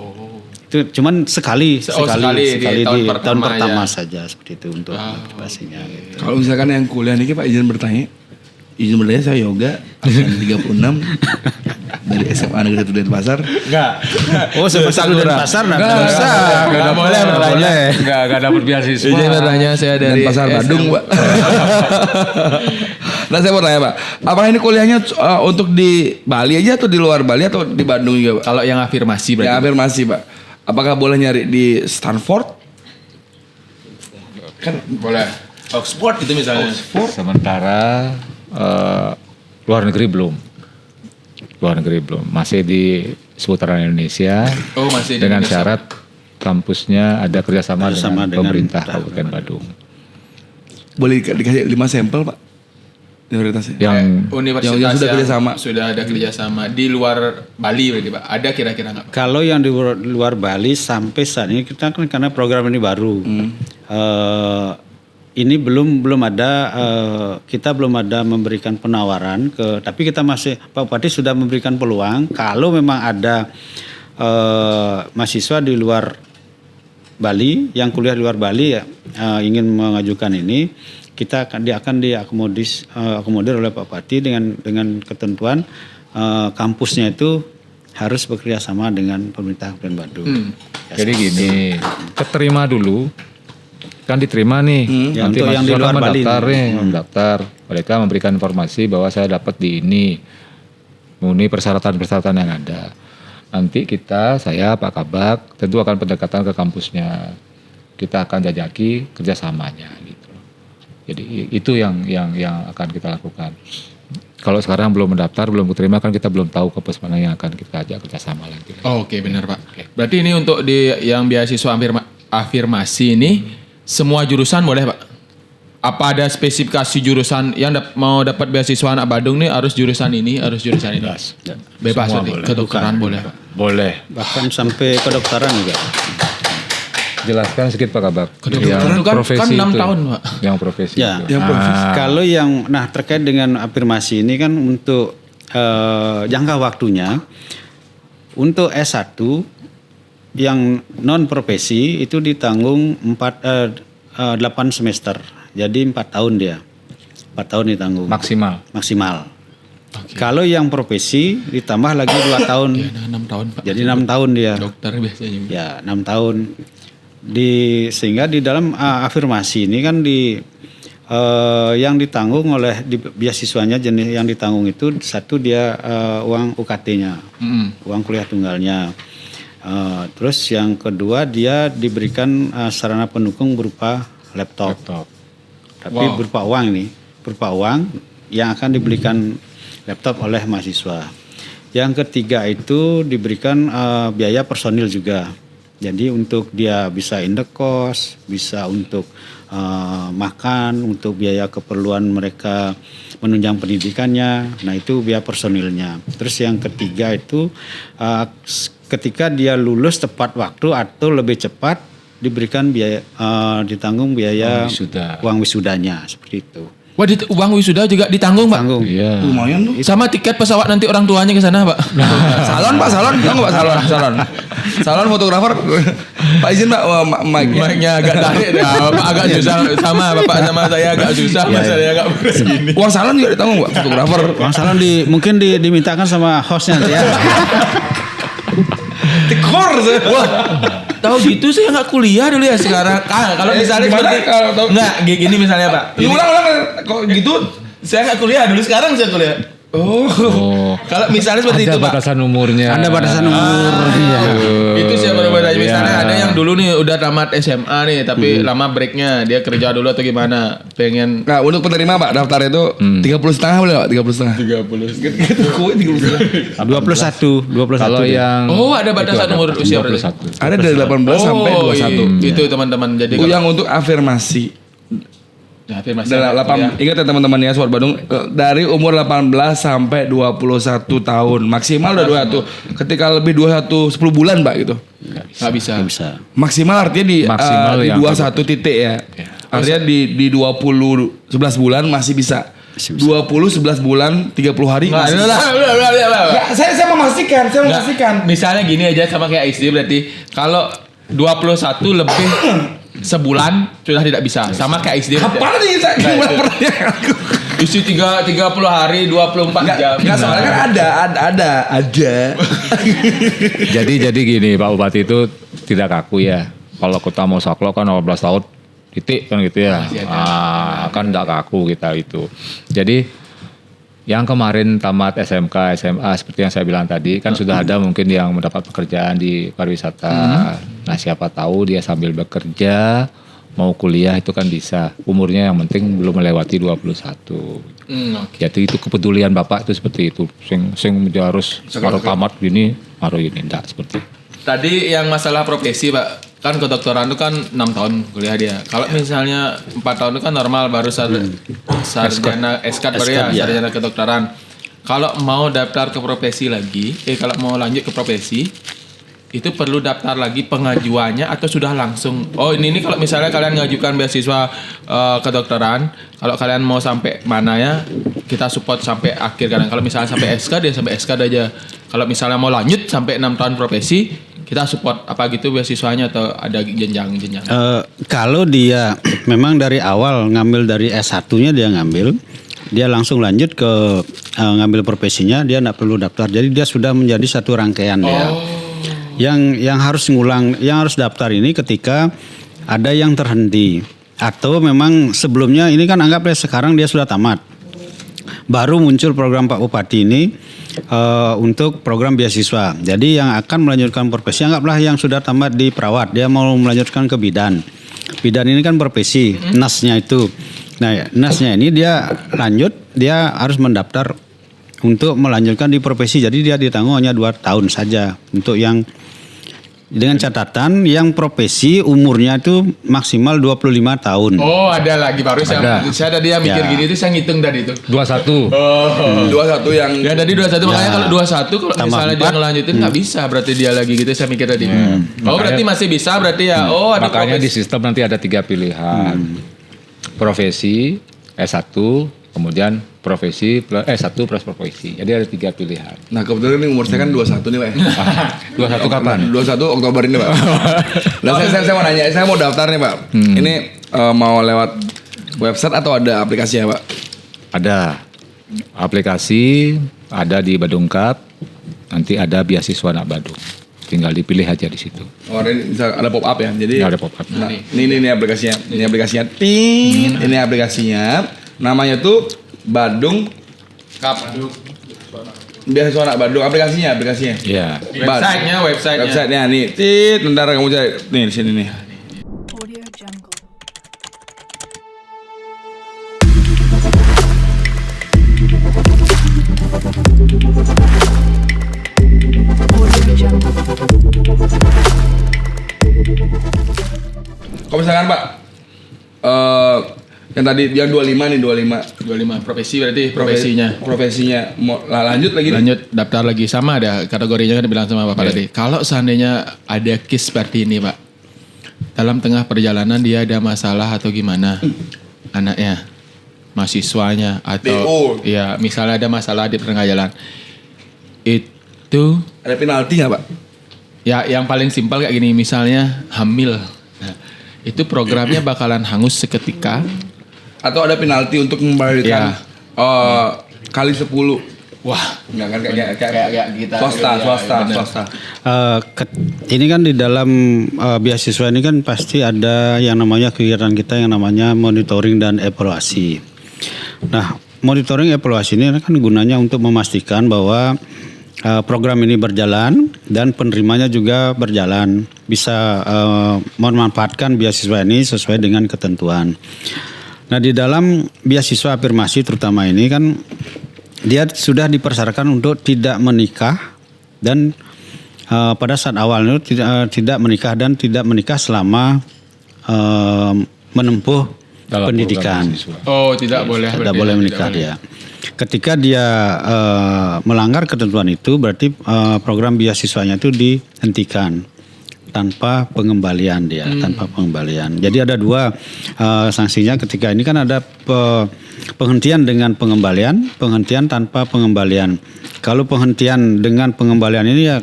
Itu cuman sekali sekali di tahun tahun pertama pertama ya. saja seperti itu untuk motivasinya. Gitu. Kalau misalkan yang kuliah nih Pak izin bertanya. Izin bertanya saya yoga angkatan 36 dari SMA Negeri 1 Denpasar. Enggak. Oh, sebesar Denpasar enggak bisa. Enggak boleh bertanya. Nggak dapat beasiswa. Izin bertanya saya dari Denpasar Badung, Pak. Nah, saya mau tanya, Pak. Apakah ini kuliahnya untuk di Bali aja atau di luar Bali atau di Bandung juga, Pak? Kalau yang afirmasi Ya, berarti. afirmasi, Pak. Apakah boleh nyari di Stanford? Kan boleh. Oxford itu misalnya. Sementara luar negeri belum. Masih di seputaran Indonesia. Oh, masih di dengan Indonesia. syarat kampusnya ada kerjasama Kerjasama dengan dengan pemerintah Kabupaten Badung. Boleh dikasih 5 sampel, Pak? Universitasnya. Yang Universitas yang sudah kerjasama. Sudah ada kerjasama di luar Bali berarti Pak. Ada kira-kira nggak? Pak? Kalau yang di luar Bali sampai saat ini kita kan karena program ini baru. Ini belum ada kita belum ada memberikan penawaran tapi kita masih Pak Bupati sudah memberikan peluang kalau memang ada mahasiswa di luar Bali yang kuliah di luar Bali ingin mengajukan ini kita akan diakomodir oleh Pak Bupati dengan ketentuan kampusnya itu harus bekerja sama dengan pemerintah Kabupaten Badung. jadi gini, keterima dulu. Kan diterima nih, Ya, nanti untuk yang di mahasiswa luar kan Bali mendaftar nih. nih, mendaftar. Mereka memberikan informasi bahwa saya dapat di ini, memenuhi persyaratan-persyaratan yang ada. Nanti saya Pak Kabak tentu akan pendekatan ke kampusnya, kita akan jajaki kerjasamanya gitu. Jadi itu yang akan kita lakukan. Kalau sekarang belum mendaftar, belum diterima kan kita belum tahu kampus mana yang akan kita ajak kerjasama lagi. Oh, Oke, benar Pak. Berarti ini untuk yang beasiswa afirmasi ini semua jurusan boleh Pak? Apa ada spesifikasi jurusan yang mau dapat beasiswa anak Badung nih harus jurusan ini, harus jurusan ini? Bebas Semua berarti. boleh. Kedokteran boleh Pak. Boleh. Bahkan sampai kedokteran juga. Jelaskan sedikit Pak Kabak. Kedokteran itu kan 6 itu. tahun, Pak. Yang profesi. Ya. itu. Yang profesi. Kalau terkait dengan afirmasi ini kan untuk jangka waktunya untuk S1 yang non profesi itu ditanggung 8 semester. Jadi 4 tahun dia. 4 tahun ditanggung maksimal. Kalau yang profesi ditambah lagi 2 tahun. Ya, 6 tahun Pak. Jadi 6 tahun dia. Dokter biasanya. Ya, 6 tahun. Sehingga di dalam afirmasi ini kan yang ditanggung oleh beasiswanya jenis yang ditanggung itu satu dia uang UKT-nya, uang kuliah tunggalnya. Terus yang kedua dia diberikan sarana pendukung berupa laptop. Tapi berupa uang ini, berupa uang yang akan dibelikan laptop oleh mahasiswa. Yang ketiga itu diberikan biaya personil juga. Jadi untuk dia bisa indekos, bisa untuk makan, untuk biaya keperluan mereka menunjang pendidikannya. Nah itu biaya personilnya. Terus yang ketiga itu ketika dia lulus tepat waktu atau lebih cepat diberikan biaya ditanggung biaya uang wisudanya seperti itu. Wah, uang wisuda juga ditanggung, Pak? Tanggung. Iya. Lumayan tuh. Sama tiket pesawat nanti orang tuanya ke sana, Pak? Salon Pak, salon. Tahu nggak Pak salon? Salon fotografer. Pak izin Pak, Mic-nya agak tarik dah. Pak agak susah sama Bapak sama saya agak susah, saya agak begini. Uang salon juga ditanggung Pak, fotografer. Uang salon mungkin dimintakan sama hostnya ya. Tekor. Wah, tahu gitu saya nggak kuliah dulu ya sekarang. Kalau misalnya gimana seperti kalau tahu- nggak gini misalnya Pak. Ulang kok gitu? Saya nggak kuliah dulu, sekarang saya kuliah. Oh. Kalau misalnya seperti Ada itu Pak. batasan umurnya. Ada batasan umur. Iya. Itu saya baru aja. Misalnya Iya. ada yang dulu nih udah tamat SMA nih, tapi lama breaknya, dia kerja dulu atau gimana? Pengen Nah untuk penerima Pak daftar itu 30,5 boleh Pak? 30,5. 30. Gitu kue 30,5. 21. Kalau yang Oh, ada batasan itu umur usia berarti. 21. Ada dari 18 sampai 21. Itu teman-teman. Jadi Yang untuk afirmasi. afirmasi Dari anak kuliah. ingat ya teman-teman ya Sobat Badung, dari umur 18 sampai 21 tahun maksimal udah 21. Ketika lebih 21 10 bulan Pak gitu. Nggak bisa. Bisa. Maksimal artinya di Maksimal di yang 21 titik ya. Artinya di 20 11 bulan masih bisa. Masih bisa. 20 11 bulan 30 hari Nggak, masih udah lah, bisa. udah. Ya, saya memastikan, Nggak, misalnya gini aja sama kayak istri berarti kalau 21 lebih sebulan sudah tidak bisa. Sama kayak istri. Apa nih saya Nggak, gimana itu. pertanyaan aku? Isi 30 hari 24 jam. Enggak soalnya kan ada. Jadi gini Pak Bupati itu tidak kaku ya. Kalau kita mau saklok kan 18 tahun titik kan gitu ya. Kan tidak kaku kita itu. Jadi yang kemarin tamat SMK, SMA seperti yang saya bilang tadi kan sudah ada mungkin yang mendapat pekerjaan di pariwisata. Nah siapa tahu dia sambil bekerja mau kuliah itu kan bisa. Umurnya yang penting belum melewati 21. Jadi itu kepedulian Bapak itu seperti itu. Sing harus harus tamat gini, harus ini enggak seperti itu. Tadi yang masalah profesi Pak, kan kedokteran itu kan 6 tahun kuliah dia. Kalau misalnya 4 tahun itu kan normal baru sarjana SKAD baru ya, sarjana kedokteran. Kalau mau daftar ke profesi lagi, kalau mau lanjut ke profesi, itu perlu daftar lagi pengajuannya atau sudah langsung? Oh ini kalau misalnya kalian ngajukan beasiswa kedokteran, kalau kalian mau sampai mana ya, kita support sampai akhir kan. Kalau misalnya sampai SKAD ya sampai SKAD aja. Kalau misalnya mau lanjut sampai 6 tahun profesi, kita support apa gitu beasiswanya atau ada jenjang-jenjang? Kalau dia memang dari awal ngambil dari S1-nya dia ngambil, dia langsung lanjut ke ngambil profesinya, dia tidak perlu daftar. Jadi dia sudah menjadi satu rangkaian ya. Yang harus ngulang, yang harus daftar ini ketika ada yang terhenti atau memang sebelumnya ini kan anggaplah sekarang dia sudah tamat. Baru muncul program Pak Bupati ini untuk program beasiswa. Jadi yang akan melanjutkan profesi anggaplah yang sudah tamat di perawat, dia mau melanjutkan ke bidan. Bidan ini kan profesi, nasnya itu. Nah, nasnya ini dia lanjut, dia harus mendaftar untuk melanjutkan di profesi. Jadi dia ditanggung hanya 2 tahun saja untuk yang dengan catatan yang profesi umurnya itu maksimal 25 tahun. Oh ada lagi baru saya tadi yang mikir Ya. gini itu saya ngitung tadi itu. 21. 21 yang Ya tadi 21 makanya kalau 21 kalau Tambah misalnya dia 4. ngelanjutin nggak bisa berarti dia lagi gitu saya mikir tadi. Oh berarti masih bisa berarti ya. Oh ada Makanya di profesi. sistem nanti ada 3 pilihan. Profesi, S1, kemudian profesi S1 plus profesi. Jadi ada 3 pilihan. Nah kebetulan ini umur saya kan 21 nih Pak. 21 kapan? 21 Oktober ini Pak. Nah saya mau nanya, saya mau daftar nih Pak. Ini mau lewat website atau ada aplikasinya Pak? Ada aplikasi, ada di Badung Cup, nanti ada beasiswa anak Badung. Tinggal dipilih aja di situ. Oh ini bisa ada pop up ya. Jadi Ada pop up. Nah, ini aplikasinya. Ini aplikasinya. Ting. Ini aplikasinya. Namanya tuh Badung Cup. Beasiswa anak Badung. Aplikasinya. Iya. Websitenya. Nih. Tit. Bentar kamu cari. Nih di sini nih. Audio Jungle. misalkan Pak, yang tadi yang 25 nih 25 profesi berarti profesinya mau lanjut lagi nih? Lanjut daftar lagi sama ada kategorinya kan dibilang sama Bapak tadi. Kalau seandainya ada case seperti ini Pak, dalam tengah perjalanan dia ada masalah atau gimana anaknya, mahasiswanya atau ya misalnya ada masalah di tengah jalan, itu Ada penalti nggak Pak? ya yang paling simpel kayak gini, misalnya hamil, nah, itu programnya bakalan hangus seketika. Atau ada penalti untuk membalikan kali 10. Wah, Enggak kan kayak kita swasta. Ini kan di dalam beasiswa ini kan pasti ada yang namanya kegiatan kita yang namanya monitoring dan evaluasi. Nah, monitoring evaluasi ini kan gunanya untuk memastikan bahwa program ini berjalan dan penerimanya juga berjalan, bisa memanfaatkan beasiswa ini sesuai dengan ketentuan. Nah, di dalam beasiswa afirmasi terutama ini kan dia sudah dipersyaratkan untuk tidak menikah dan pada saat awalnya tidak menikah dan tidak menikah selama menempuh Dalam pendidikan. oh tidak boleh. Tidak berarti boleh ya, menikah tidak dia. Ketika dia melanggar ketentuan itu berarti program beasiswanya itu dihentikan tanpa pengembalian dia, tanpa pengembalian. Jadi ada dua sanksinya ketika ini kan ada penghentian dengan pengembalian, penghentian tanpa pengembalian. Kalau penghentian dengan pengembalian ini ya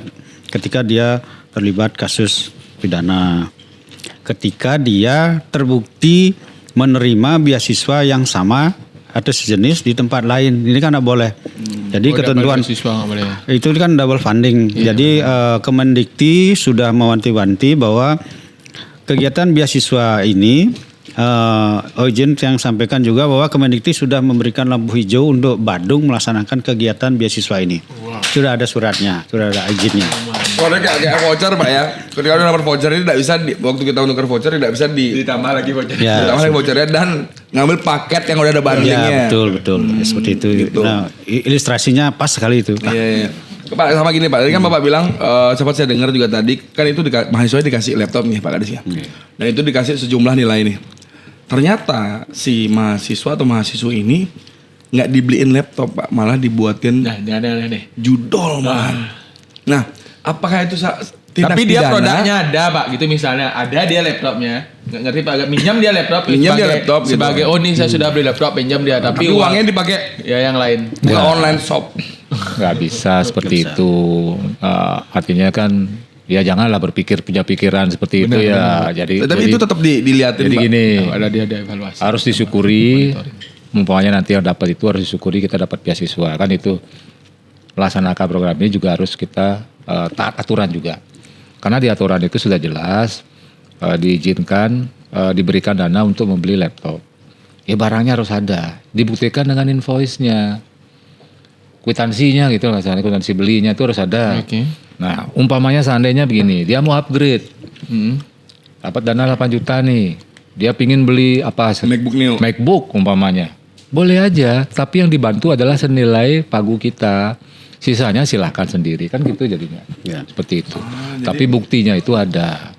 ketika dia terlibat kasus pidana. Ketika dia terbukti menerima beasiswa yang sama atau sejenis di tempat lain, ini kan tidak boleh. Jadi ketentuan siswa nggak boleh. itu kan double funding. Jadi Kemendikti sudah mewanti-wanti bahwa kegiatan beasiswa ini izin yang sampaikan juga bahwa Kemendikti sudah memberikan lampu hijau untuk Badung melaksanakan kegiatan beasiswa ini. Sudah ada suratnya, sudah ada izinnya. Ada kayak voucher Pak ya. Ketika udah dapat voucher ini tidak bisa waktu kita menukar voucher tidak bisa Ditambah lagi voucher. Ya, ditambah lagi vouchernya dan ngambil paket yang udah ada bandingnya. ya betul. Seperti itu. Gitu. Nah, ilustrasinya pas sekali itu. Iya. Pak sama gini Pak, tadi kan Bapak bilang sempat saya dengar juga tadi kan itu mahasiswa dikasih laptop nih Pak Kadis ya. Dan itu dikasih sejumlah nilai nih. Ternyata si mahasiswa atau mahasiswa ini nggak dibeliin laptop Pak, malah dibuatin Nah, jangan deh. judol malah. Nah, apakah itu tindak Tapi dia pidana? produknya ada Pak, gitu misalnya ada dia laptopnya, nggak ngerti Pak, minjam dia laptop, Minjam dia sebagai- laptop gitu. sebagai oh nih saya sudah beli laptop, pinjam dia, Tapi tapi uangnya dipakai ya yang lain. ke online shop. Nggak bisa seperti itu. Artinya kan ya janganlah berpikir punya pikiran seperti itu ya. Tapi itu tetap dilihatin jadi Pak. gini, Ada dia ada evaluasi. harus disyukuri. Umpamanya nanti yang dapat itu harus disyukuri kita dapat beasiswa kan itu. Melaksanakan program ini juga harus kita taat aturan juga. Karena di aturan itu sudah jelas diizinkan diberikan dana untuk membeli laptop. Ya barangnya harus ada, dibuktikan dengan invoice-nya, kwitansinya gitu, misalnya kwitansi belinya itu harus ada. Oke. Nah, umpamanya seandainya begini, dia mau upgrade, dapat dana 8 juta nih, dia pingin beli apa? MacBook Neo. MacBook umpamanya, boleh aja, tapi yang dibantu adalah senilai pagu kita. Sisanya silahkan sendiri kan gitu jadinya. Ya. Seperti itu. Tapi buktinya itu ada.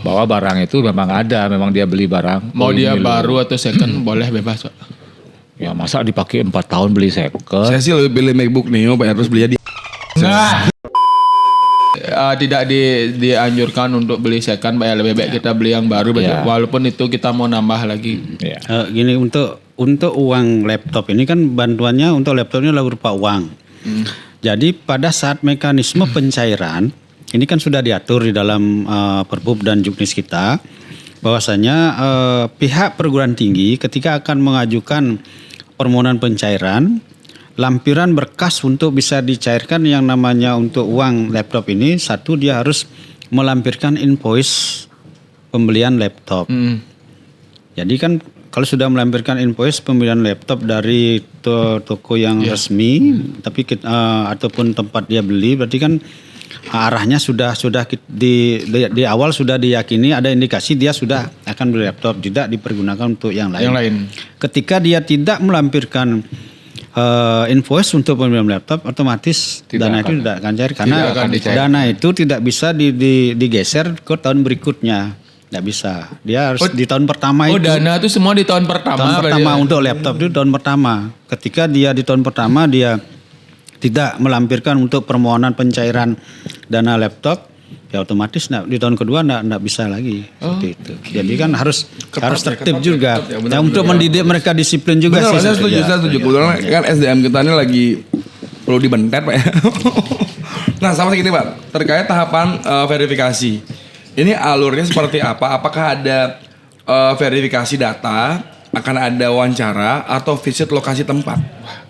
Bahwa barang itu memang ada, memang dia beli barang. Mau Oh, dia ini loh. baru atau second boleh bebas Pak. Ya masa dipakai 4 tahun beli second. Saya sih lebih pilih MacBook Neo Pak, harus beli di Tidak dianjurkan untuk beli second, Pak, ya lebih baik kita beli yang baru, Ya. walaupun itu kita mau nambah lagi. Ya. Gini untuk uang laptop ini kan bantuannya untuk laptopnya adalah berupa uang. Jadi pada saat mekanisme pencairan ini kan sudah diatur di dalam Perbup dan Juknis kita bahwasanya pihak perguruan tinggi ketika akan mengajukan permohonan pencairan lampiran berkas untuk bisa dicairkan yang namanya untuk uang laptop ini, satu dia harus melampirkan invoice pembelian laptop. Jadi kan kalau sudah melampirkan invoice pembelian laptop dari toko yang resmi, tapi ataupun tempat dia beli, berarti kan arahnya sudah di awal sudah diyakini ada indikasi dia sudah akan beli laptop, tidak dipergunakan untuk yang lain. Yang lain. Ketika dia tidak melampirkan invoice untuk pembelian laptop, otomatis dana itu tidak akan cair karena Tidak akan dicair. dana itu tidak bisa digeser ke tahun berikutnya. Nggak bisa. Dia harus di tahun pertama Oh, itu. dana itu semua di tahun pertama. Tahun berarti pertama ya? untuk laptop itu tahun pertama. Ketika dia di tahun pertama dia tidak melampirkan untuk permohonan pencairan dana laptop, ya otomatis di tahun kedua nggak bisa lagi seperti itu. Jadi kan harus tertib juga. ketat ya, benar, Untuk mendidik mereka disiplin juga Benar, sih. saya setuju. Kebetulan kan SDM kita ini lagi perlu dibentet Pak ya. Nah sama seperti ini Pak, terkait tahapan verifikasi. Ini alurnya seperti apa? Apakah ada verifikasi data, akan ada wawancara, atau visit lokasi tempat?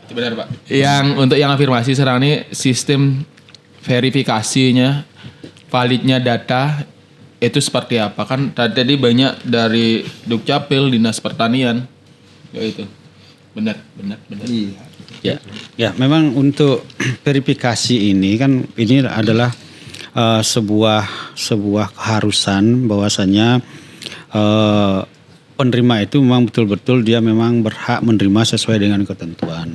Itu benar Pak. Untuk yang afirmasi sekarang ini sistem verifikasinya, validnya data itu seperti apa? Kan tadi banyak dari Dukcapil, Dinas Pertanian, ya itu. Benar. Ya, memang untuk verifikasi ini kan ini adalah sebuah keharusan bahwasanya penerima itu memang betul-betul dia memang berhak menerima sesuai dengan ketentuan.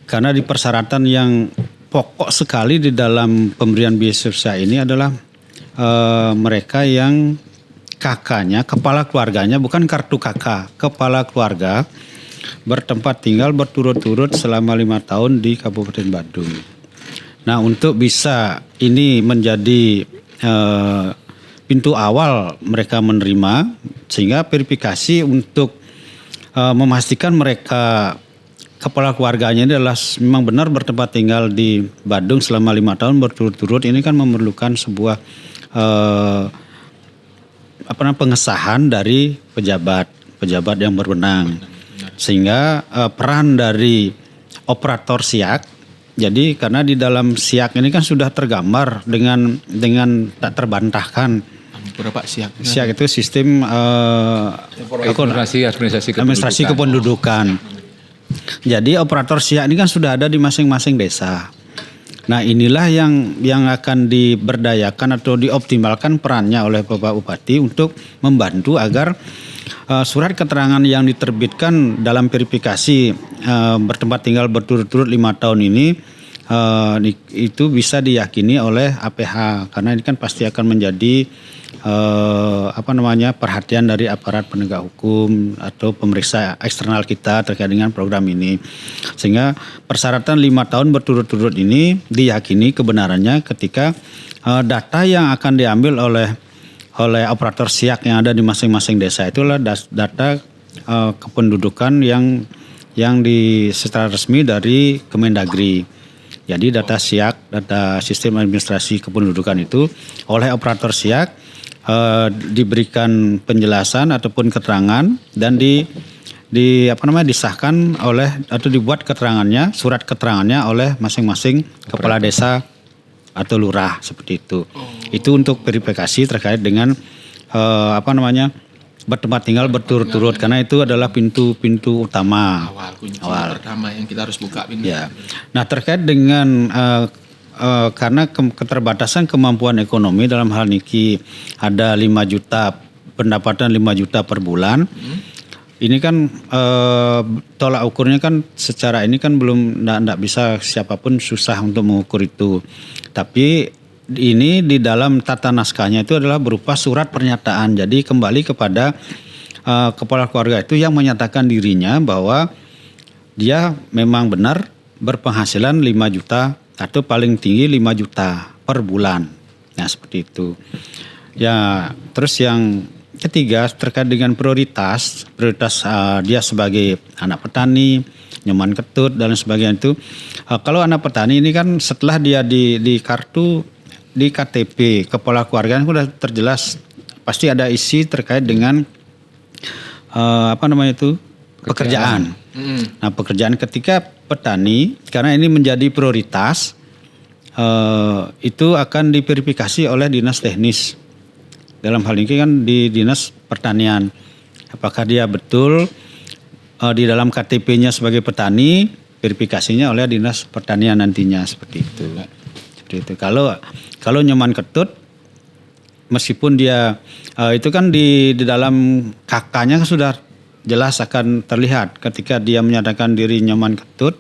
Karena di persyaratan yang pokok sekali di dalam pemberian beasiswa ini adalah mereka yang kakaknya, kepala keluarganya bukan kartu kakak, kepala keluarga bertempat tinggal berturut-turut selama 5 tahun di Kabupaten Badung. Nah, untuk bisa ini menjadi pintu awal mereka menerima, sehingga verifikasi untuk memastikan mereka kepala keluarganya ini adalah memang benar bertempat tinggal di Badung selama 5 tahun berturut-turut, ini kan memerlukan sebuah pengesahan dari pejabat yang berwenang. Sehingga peran dari operator SIAK, jadi karena di dalam SIAK ini kan sudah tergambar dengan tak terbantahkan. Berapa SIAK? SIAK itu sistem administrasi kependudukan. Jadi operator SIAK ini kan sudah ada di masing-masing desa. Nah, inilah yang akan diberdayakan atau dioptimalkan perannya oleh Bapak Bupati untuk membantu agar surat keterangan yang diterbitkan dalam verifikasi bertempat tinggal berturut-turut 5 tahun ini itu bisa diyakini oleh APH, karena ini kan pasti akan menjadi perhatian dari aparat penegak hukum atau pemeriksa eksternal kita terkait dengan program ini. Sehingga persyaratan 5 tahun berturut-turut ini diyakini kebenarannya ketika data yang akan diambil oleh operator SIAK yang ada di masing-masing desa itulah data kependudukan yang secara resmi dari Kemendagri. Jadi data SIAK, data sistem administrasi kependudukan itu oleh operator SIAK diberikan penjelasan ataupun keterangan dan disahkan oleh atau dibuat keterangannya, surat keterangannya oleh masing-masing kepala desa atau lurah seperti itu. Itu untuk verifikasi terkait dengan bertempat tinggal berturut-turut, karena itu adalah pintu utama awal pertama yang kita harus buka pintu. Ya. Nah, terkait dengan karena keterbatasan kemampuan ekonomi dalam hal ini ada 5 juta pendapatan 5 juta per bulan. Ini kan tolak ukurnya kan secara ini kan belum enggak bisa, siapapun susah untuk mengukur itu. Tapi ini di dalam tata naskahnya itu adalah berupa surat pernyataan. Jadi kembali kepada kepala keluarga itu yang menyatakan dirinya bahwa dia memang benar berpenghasilan 5 juta atau paling tinggi 5 juta per bulan. Nah, seperti itu. Ya, terus yang ketiga terkait dengan prioritas dia sebagai anak petani, nyoman ketut dan sebagainya itu. Kalau anak petani ini kan setelah dia di kartu, di KTP kepala keluarga sudah terjelas pasti ada isi terkait dengan pekerjaan. Nah, pekerjaan ketika petani, karena ini menjadi prioritas, itu akan diverifikasi oleh dinas teknis. Dalam hal ini kan di dinas pertanian, apakah dia betul di dalam KTP-nya sebagai petani, verifikasinya oleh dinas pertanian nantinya seperti itu. Seperti itu. Kalau nyoman ketut, meskipun dia itu kan di dalam kakaknya sudah jelas akan terlihat ketika dia menyatakan diri nyoman ketut,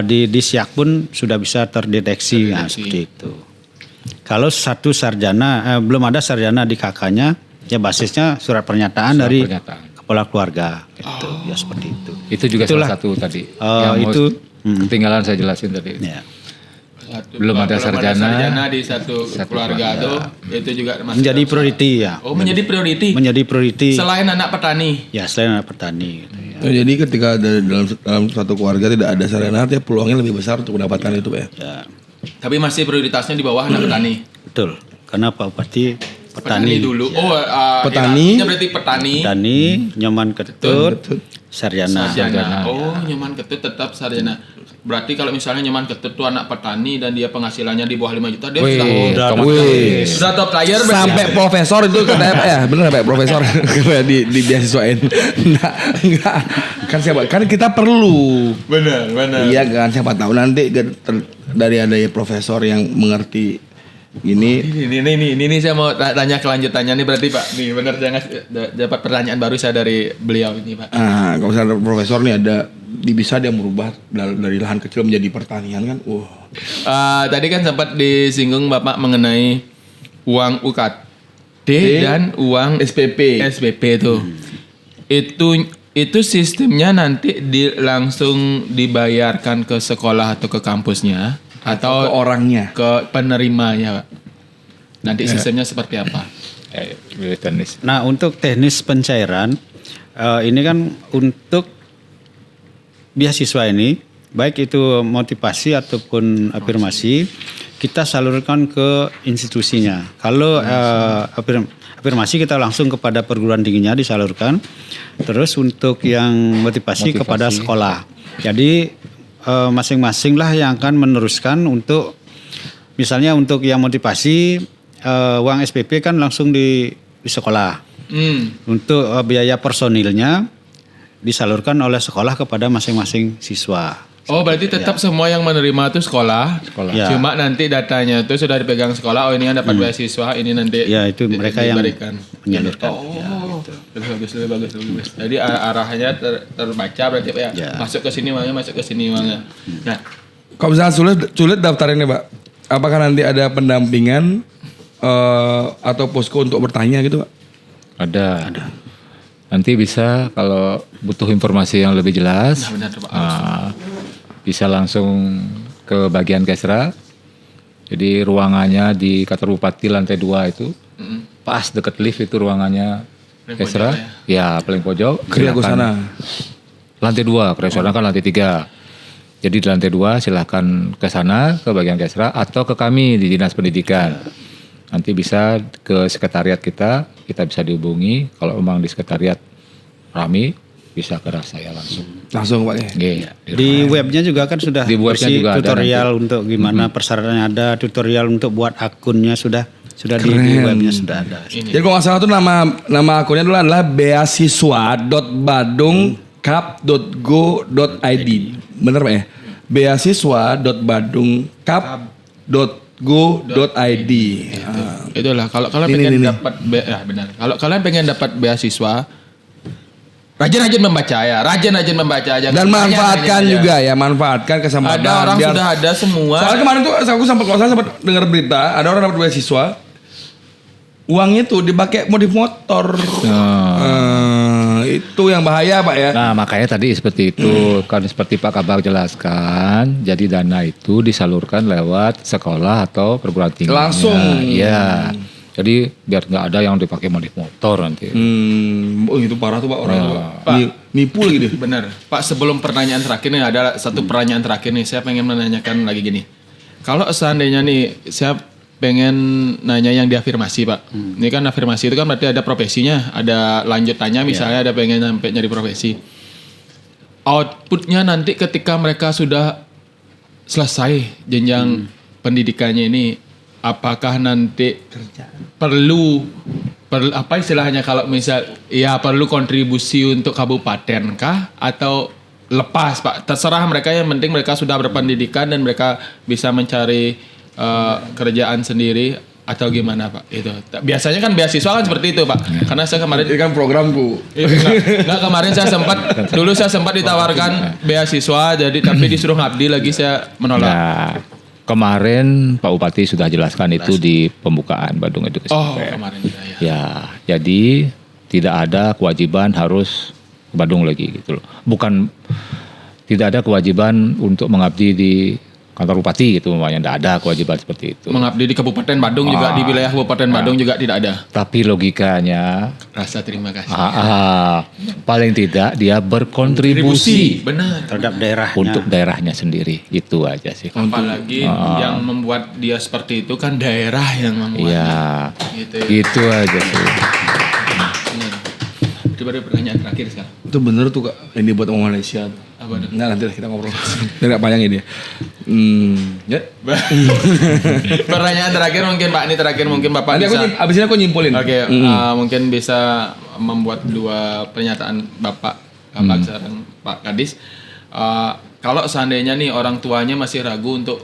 di SIAK pun sudah bisa terdeteksi. Nah, seperti itu. Kalau satu sarjana belum ada sarjana di kakaknya, ya basisnya surat pernyataan Surat dari pernyataan. kepala keluarga. Itu ya seperti itu. Itu juga Itulah. salah satu tadi. Itu, ketinggalan saya jelasin tadi. Ya. Belum ada sarjana di satu satu keluarga keluarga. tuh itu juga masuk Menjadi dalam priority ya. Oh, menjadi priority. Menjadi priority. Selain anak petani. Ya selain anak petani. Gitu, ya. Oh, jadi ketika dalam satu keluarga tidak ada sarjana, artinya peluangnya lebih besar untuk mendapatkan itu, Pak ya. Ya, Tapi masih prioritasnya di bawah anak petani. betul. Karena Pak Bupati Petani petani, dulu. Oh, Petani. hierarkinya berarti petani. nyaman ketut, sarjana. Sarjana. Oh, nyaman ketut tetap sarjana. Berarti kalau misalnya nyaman ketut tuh anak petani dan dia penghasilannya di bawah 5 juta, dia Wih, sudah Wih. sudah top player berarti. Sampai profesor itu katanya ya bener sampai profesor kayak di beasiswain. Enggak. Kan siapa? Kan kita perlu. Benar. Iya kan, siapa tahu nanti dari adanya profesor yang mengerti gini. Ini saya mau tanya kelanjutannya nih berarti Pak. Nih benar jangan dapat pertanyaan baru saya dari beliau ini Pak. Ah, kalau misalnya profesor nih ada bisa dia merubah dari lahan kecil menjadi pertanian kan. Tadi kan sempat disinggung Bapak mengenai uang UKT dan uang SPP. itu. Itu sistemnya nanti langsung dibayarkan ke sekolah atau ke kampusnya atau Ke orangnya. ke penerimanya Pak. Nanti sistemnya seperti apa? Tenis. Nah untuk teknis pencairan ini kan untuk beasiswa ini baik itu motivasi ataupun afirmasi kita salurkan ke institusinya. Kalau afirmasi kita langsung kepada perguruan tingginya disalurkan. Terus untuk yang motivasi kepada sekolah. Jadi masing-masing lah yang akan meneruskan untuk misalnya untuk yang motivasi uang SPP kan langsung di sekolah. Untuk biaya personilnya disalurkan oleh sekolah kepada masing-masing siswa. Oh berarti tetap semua yang menerima itu sekolah. Ya. Cuma nanti datanya itu sudah dipegang sekolah. Oh ini yang dapat beasiswa, ini nanti Ya itu mereka yang diberikan. menyalurkan. Oh, Ya, gitu. bagus. Jadi arahnya terbaca berarti Pak ya. Ya. Masuk ke sini uangnya, masuk ke sini uangnya. Nah, Kalau misalnya sulit daftarinnya, Pak. Apakah nanti ada pendampingan atau posko untuk bertanya gitu, Pak? Ada. Nanti bisa kalau butuh informasi yang lebih jelas, benar Pak. bisa langsung ke bagian Kesra. Jadi ruangannya di kantor Bupati lantai 2 itu, pas deket lift itu ruangannya Kesra. Ya paling pojok. Kerja ke silakan. sana. Lantai 2, Kesra kan lantai 3. Jadi di lantai 2 silahkan ke sana, ke bagian Kesra atau ke kami di Dinas Pendidikan. Nanti bisa ke sekretariat kita bisa dihubungi. Kalau memang di sekretariat rame, bisa ke saya langsung. Langsung, Pak ya. Iya, Di webnya juga kan sudah Di webnya bersih juga ada tutorial untuk gimana persyaratannya ada, tutorial untuk buat akunnya sudah di webnya sudah ada. Jadi kalau nggak salah tuh nama akunnya dulu adalah beasiswa.badungcup.go.id. Bener Pak ya? beasiswa.badungcup.go.id. Itulah kalau kalian pengen dapat benar. Kalau kalian pengen dapat beasiswa rajin-rajin membaca ya, rajin-rajin membaca aja. Dan manfaatkan juga ya, manfaatkan kesempatan. Ada orang sudah ada semua. Soalnya kemarin tuh aku sempat dengar berita, ada orang dapat beasiswa, uangnya tuh dipakai modif motor. Itu yang bahaya Pak ya. Nah makanya tadi seperti itu kan seperti Pak Kabak jelaskan. Jadi dana itu disalurkan lewat sekolah atau perguruan tinggi. Langsung. Iya. Jadi biar nggak ada yang dipakai modif motor nanti. Oh itu parah tuh Pak orang tuh, Pak. Pak. Nipu lagi deh. Benar. Pak sebelum pertanyaan terakhir nih ada satu pertanyaan terakhir nih. Saya pengen menanyakan lagi gini. Kalau seandainya nih saya pengen nanya yang diafirmasi Pak. Ini kan afirmasi itu kan berarti ada profesinya, ada lanjutannya misalnya ada pengen sampai nyari profesi. Outputnya nanti ketika mereka sudah selesai jenjang pendidikannya ini, apakah nanti perlu apa istilahnya kalau misal ya perlu kontribusi untuk kabupaten kah atau lepas Pak? Terserah mereka, yang penting mereka sudah berpendidikan dan mereka bisa mencari kerjaan sendiri atau gimana Pak? Itu biasanya kan beasiswa kan seperti itu Pak. Karena saya kemarin Ini kan programku. Enggak, kemarin saya sempat ditawarkan beasiswa jadi tapi disuruh ngabdi lagi, saya menolak. Nah, Kemarin Pak Bupati sudah jelaskan itu di pembukaan Badung Education Oh, Fair. kemarin juga ya. Ya, jadi tidak ada kewajiban harus ke Badung lagi gitu loh. Bukan tidak ada kewajiban untuk mengabdi di kantor bupati gitu, namanya tidak ada kewajiban seperti itu. Mengabdi di Kabupaten Badung juga, di wilayah Kabupaten Badung juga tidak ada. Tapi logikanya, Rasa terima kasih. paling tidak dia berkontribusi Benar. terhadap daerahnya. untuk daerahnya sendiri, itu aja sih. Apalagi yang membuat dia seperti itu kan daerah yang membuat. Iya, Gitu ya. itu aja sih. Benar. Itu baru pertanyaan terakhir sekarang. Itu bener tuh Kak, ini buat orang Malaysia tuh. Apa tuh? Nah nanti lah kita ngobrol. Biar gak panjang ini. Ya. Pertanyaan terakhir mungkin Pak, ini terakhir mungkin Bapak Nanti bisa. abis ini aku nyimpulin. Oke, mungkin bisa membuat dua pernyataan Bapak sekarang Pak Kadis. Kalau seandainya nih orang tuanya masih ragu untuk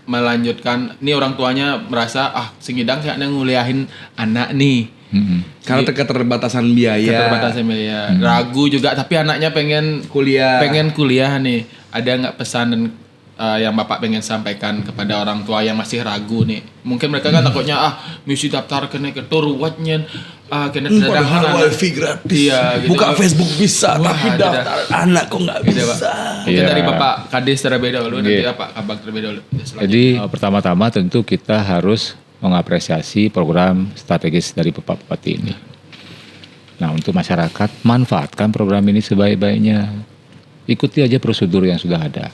melanjutkan, nih orang tuanya merasa sing hidang kayaknya nguliahin anak nih. Karena keterbatasan biaya. Keterbatasan biaya. Ragu juga tapi anaknya pengen kuliah nih. Ada nggak pesan dan yang Bapak pengen sampaikan kepada orang tua yang masih ragu nih? Mungkin mereka kan takutnya mesti daftar kena ke turwatnya kena Padahal wifi gratis. Iya, gitu. Buka Facebook bisa, Wah, tapi ada. daftar anak kok nggak Gitu, Pak. bisa. Mungkin Iya. dari Bapak Kadis terlebih dahulu, nanti Iya. Pak Kabak terlebih dahulu. Jadi pertama-tama tentu kita harus mengapresiasi program strategis dari Bapak Bupati ini. Nah, untuk masyarakat, manfaatkan program ini sebaik-baiknya. Ikuti aja prosedur yang sudah ada.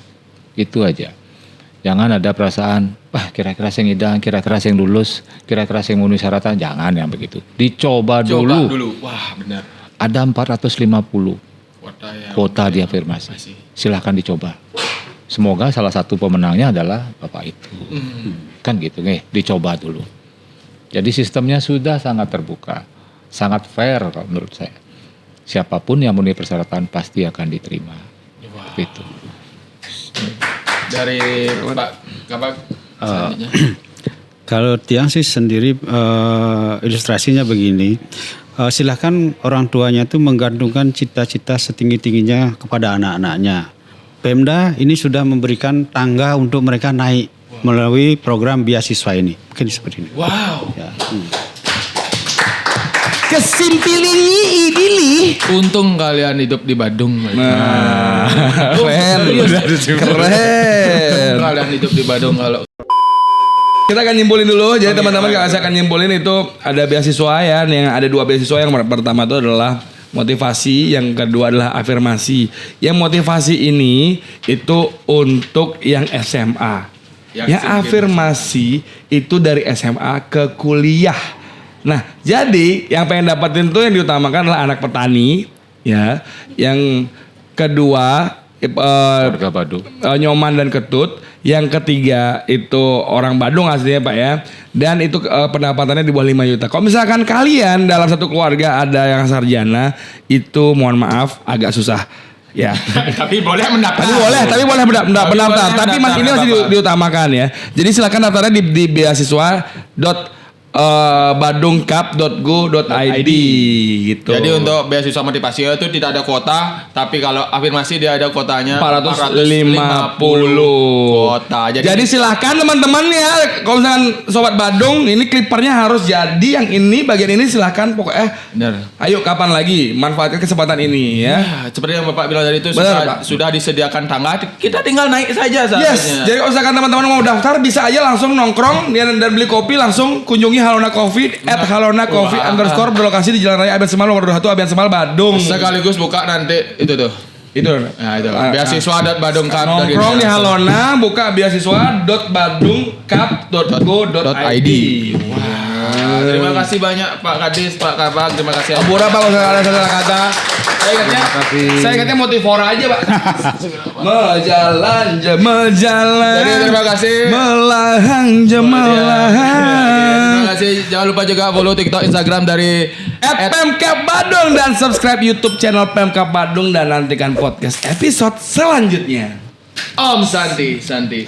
Itu aja. Jangan ada perasaan, kira-kira saya ngidang, kira-kira saya lulus, kira-kira saya memenuhi syaratan. Jangan yang begitu. Dicoba Coba dulu. dulu. Wah, benar. Ada 450 Kuota yang kuota diafirmasi. Silahkan dicoba. Semoga salah satu pemenangnya adalah Bapak itu. Kan gitu nih, dicoba dulu. Jadi sistemnya sudah sangat terbuka, sangat fair kalau menurut saya. Siapapun yang memenuhi persyaratan pasti akan diterima. Seperti itu. Dari Pak Kabak selanjutnya. Kalau Tiang sih sendiri ilustrasinya begini, silahkan orang tuanya itu menggantungkan cita-cita setinggi-tingginya kepada anak-anaknya. Pemda ini sudah memberikan tangga untuk mereka naik melalui program beasiswa ini. Mungkin seperti ini. Wow. Ya. Kesimpilingi idili. Untung kalian hidup di Badung. Nah, keren. Keren. Kalian hidup di Badung kalau Kita akan nyimpulin dulu. Jadi teman-teman kalau saya akan nyimpulin itu ada beasiswa ya, yang ada 2 beasiswa. Yang pertama itu adalah motivasi, yang kedua adalah afirmasi. Yang motivasi ini itu untuk yang SMA. Yang afirmasi itu dari SMA ke kuliah. Nah, jadi yang pengen dapetin tuh yang diutamakan adalah anak petani, ya. Yang kedua Warga Badung. Nyoman dan Ketut. Yang ketiga itu orang Badung aslinya Pak ya. Dan itu pendapatannya di bawah 5 juta. Kalau misalkan kalian dalam satu keluarga ada yang sarjana, itu mohon maaf agak susah. Ya. tapi boleh mendaftar. Tapi boleh mendaftar. Tapi mas ini masih diutamakan ya. Jadi silakan daftarnya di badungcup.go.id gitu. Jadi untuk beasiswa motivasi itu tidak ada kuota, tapi kalau afirmasi dia ada kuotanya 450 kuota. Jadi silahkan teman-teman ya, kalau misalkan sobat Badung ini klipernya harus jadi yang ini bagian ini silahkan pokoknya. benar. Ayo kapan lagi manfaatkan kesempatan ini ya. Ya, seperti yang Bapak bilang tadi itu Benar, Pak. sudah disediakan tangga, kita tinggal naik saja Yes, seharusnya. jadi kalau misalkan teman-teman mau daftar bisa aja langsung nongkrong dan beli kopi langsung kunjungi Halona Coffee @halonacoffee_ berlokasi di Jalan Raya Abian Semal nomor 21 Abian Semal Badung. Sekaligus buka nanti itu tuh. Itu. Nah, itu. Beasiswa.badungcup Nongkrong di Halona buka beasiswa.badungcup.go.id. Wah, terima kasih banyak Pak Kadis, Pak Kabak, terima kasih. Pura Pak kalau ada salah kata. Saya ingatnya motivora aja Pak. Mejalan. Jadi terima kasih. Melahang Terima kasih. Jangan lupa juga follow TikTok, Instagram dari @Pemkab Badung dan subscribe YouTube channel Pemkab Badung dan nantikan podcast episode selanjutnya. Om Santi. Santi.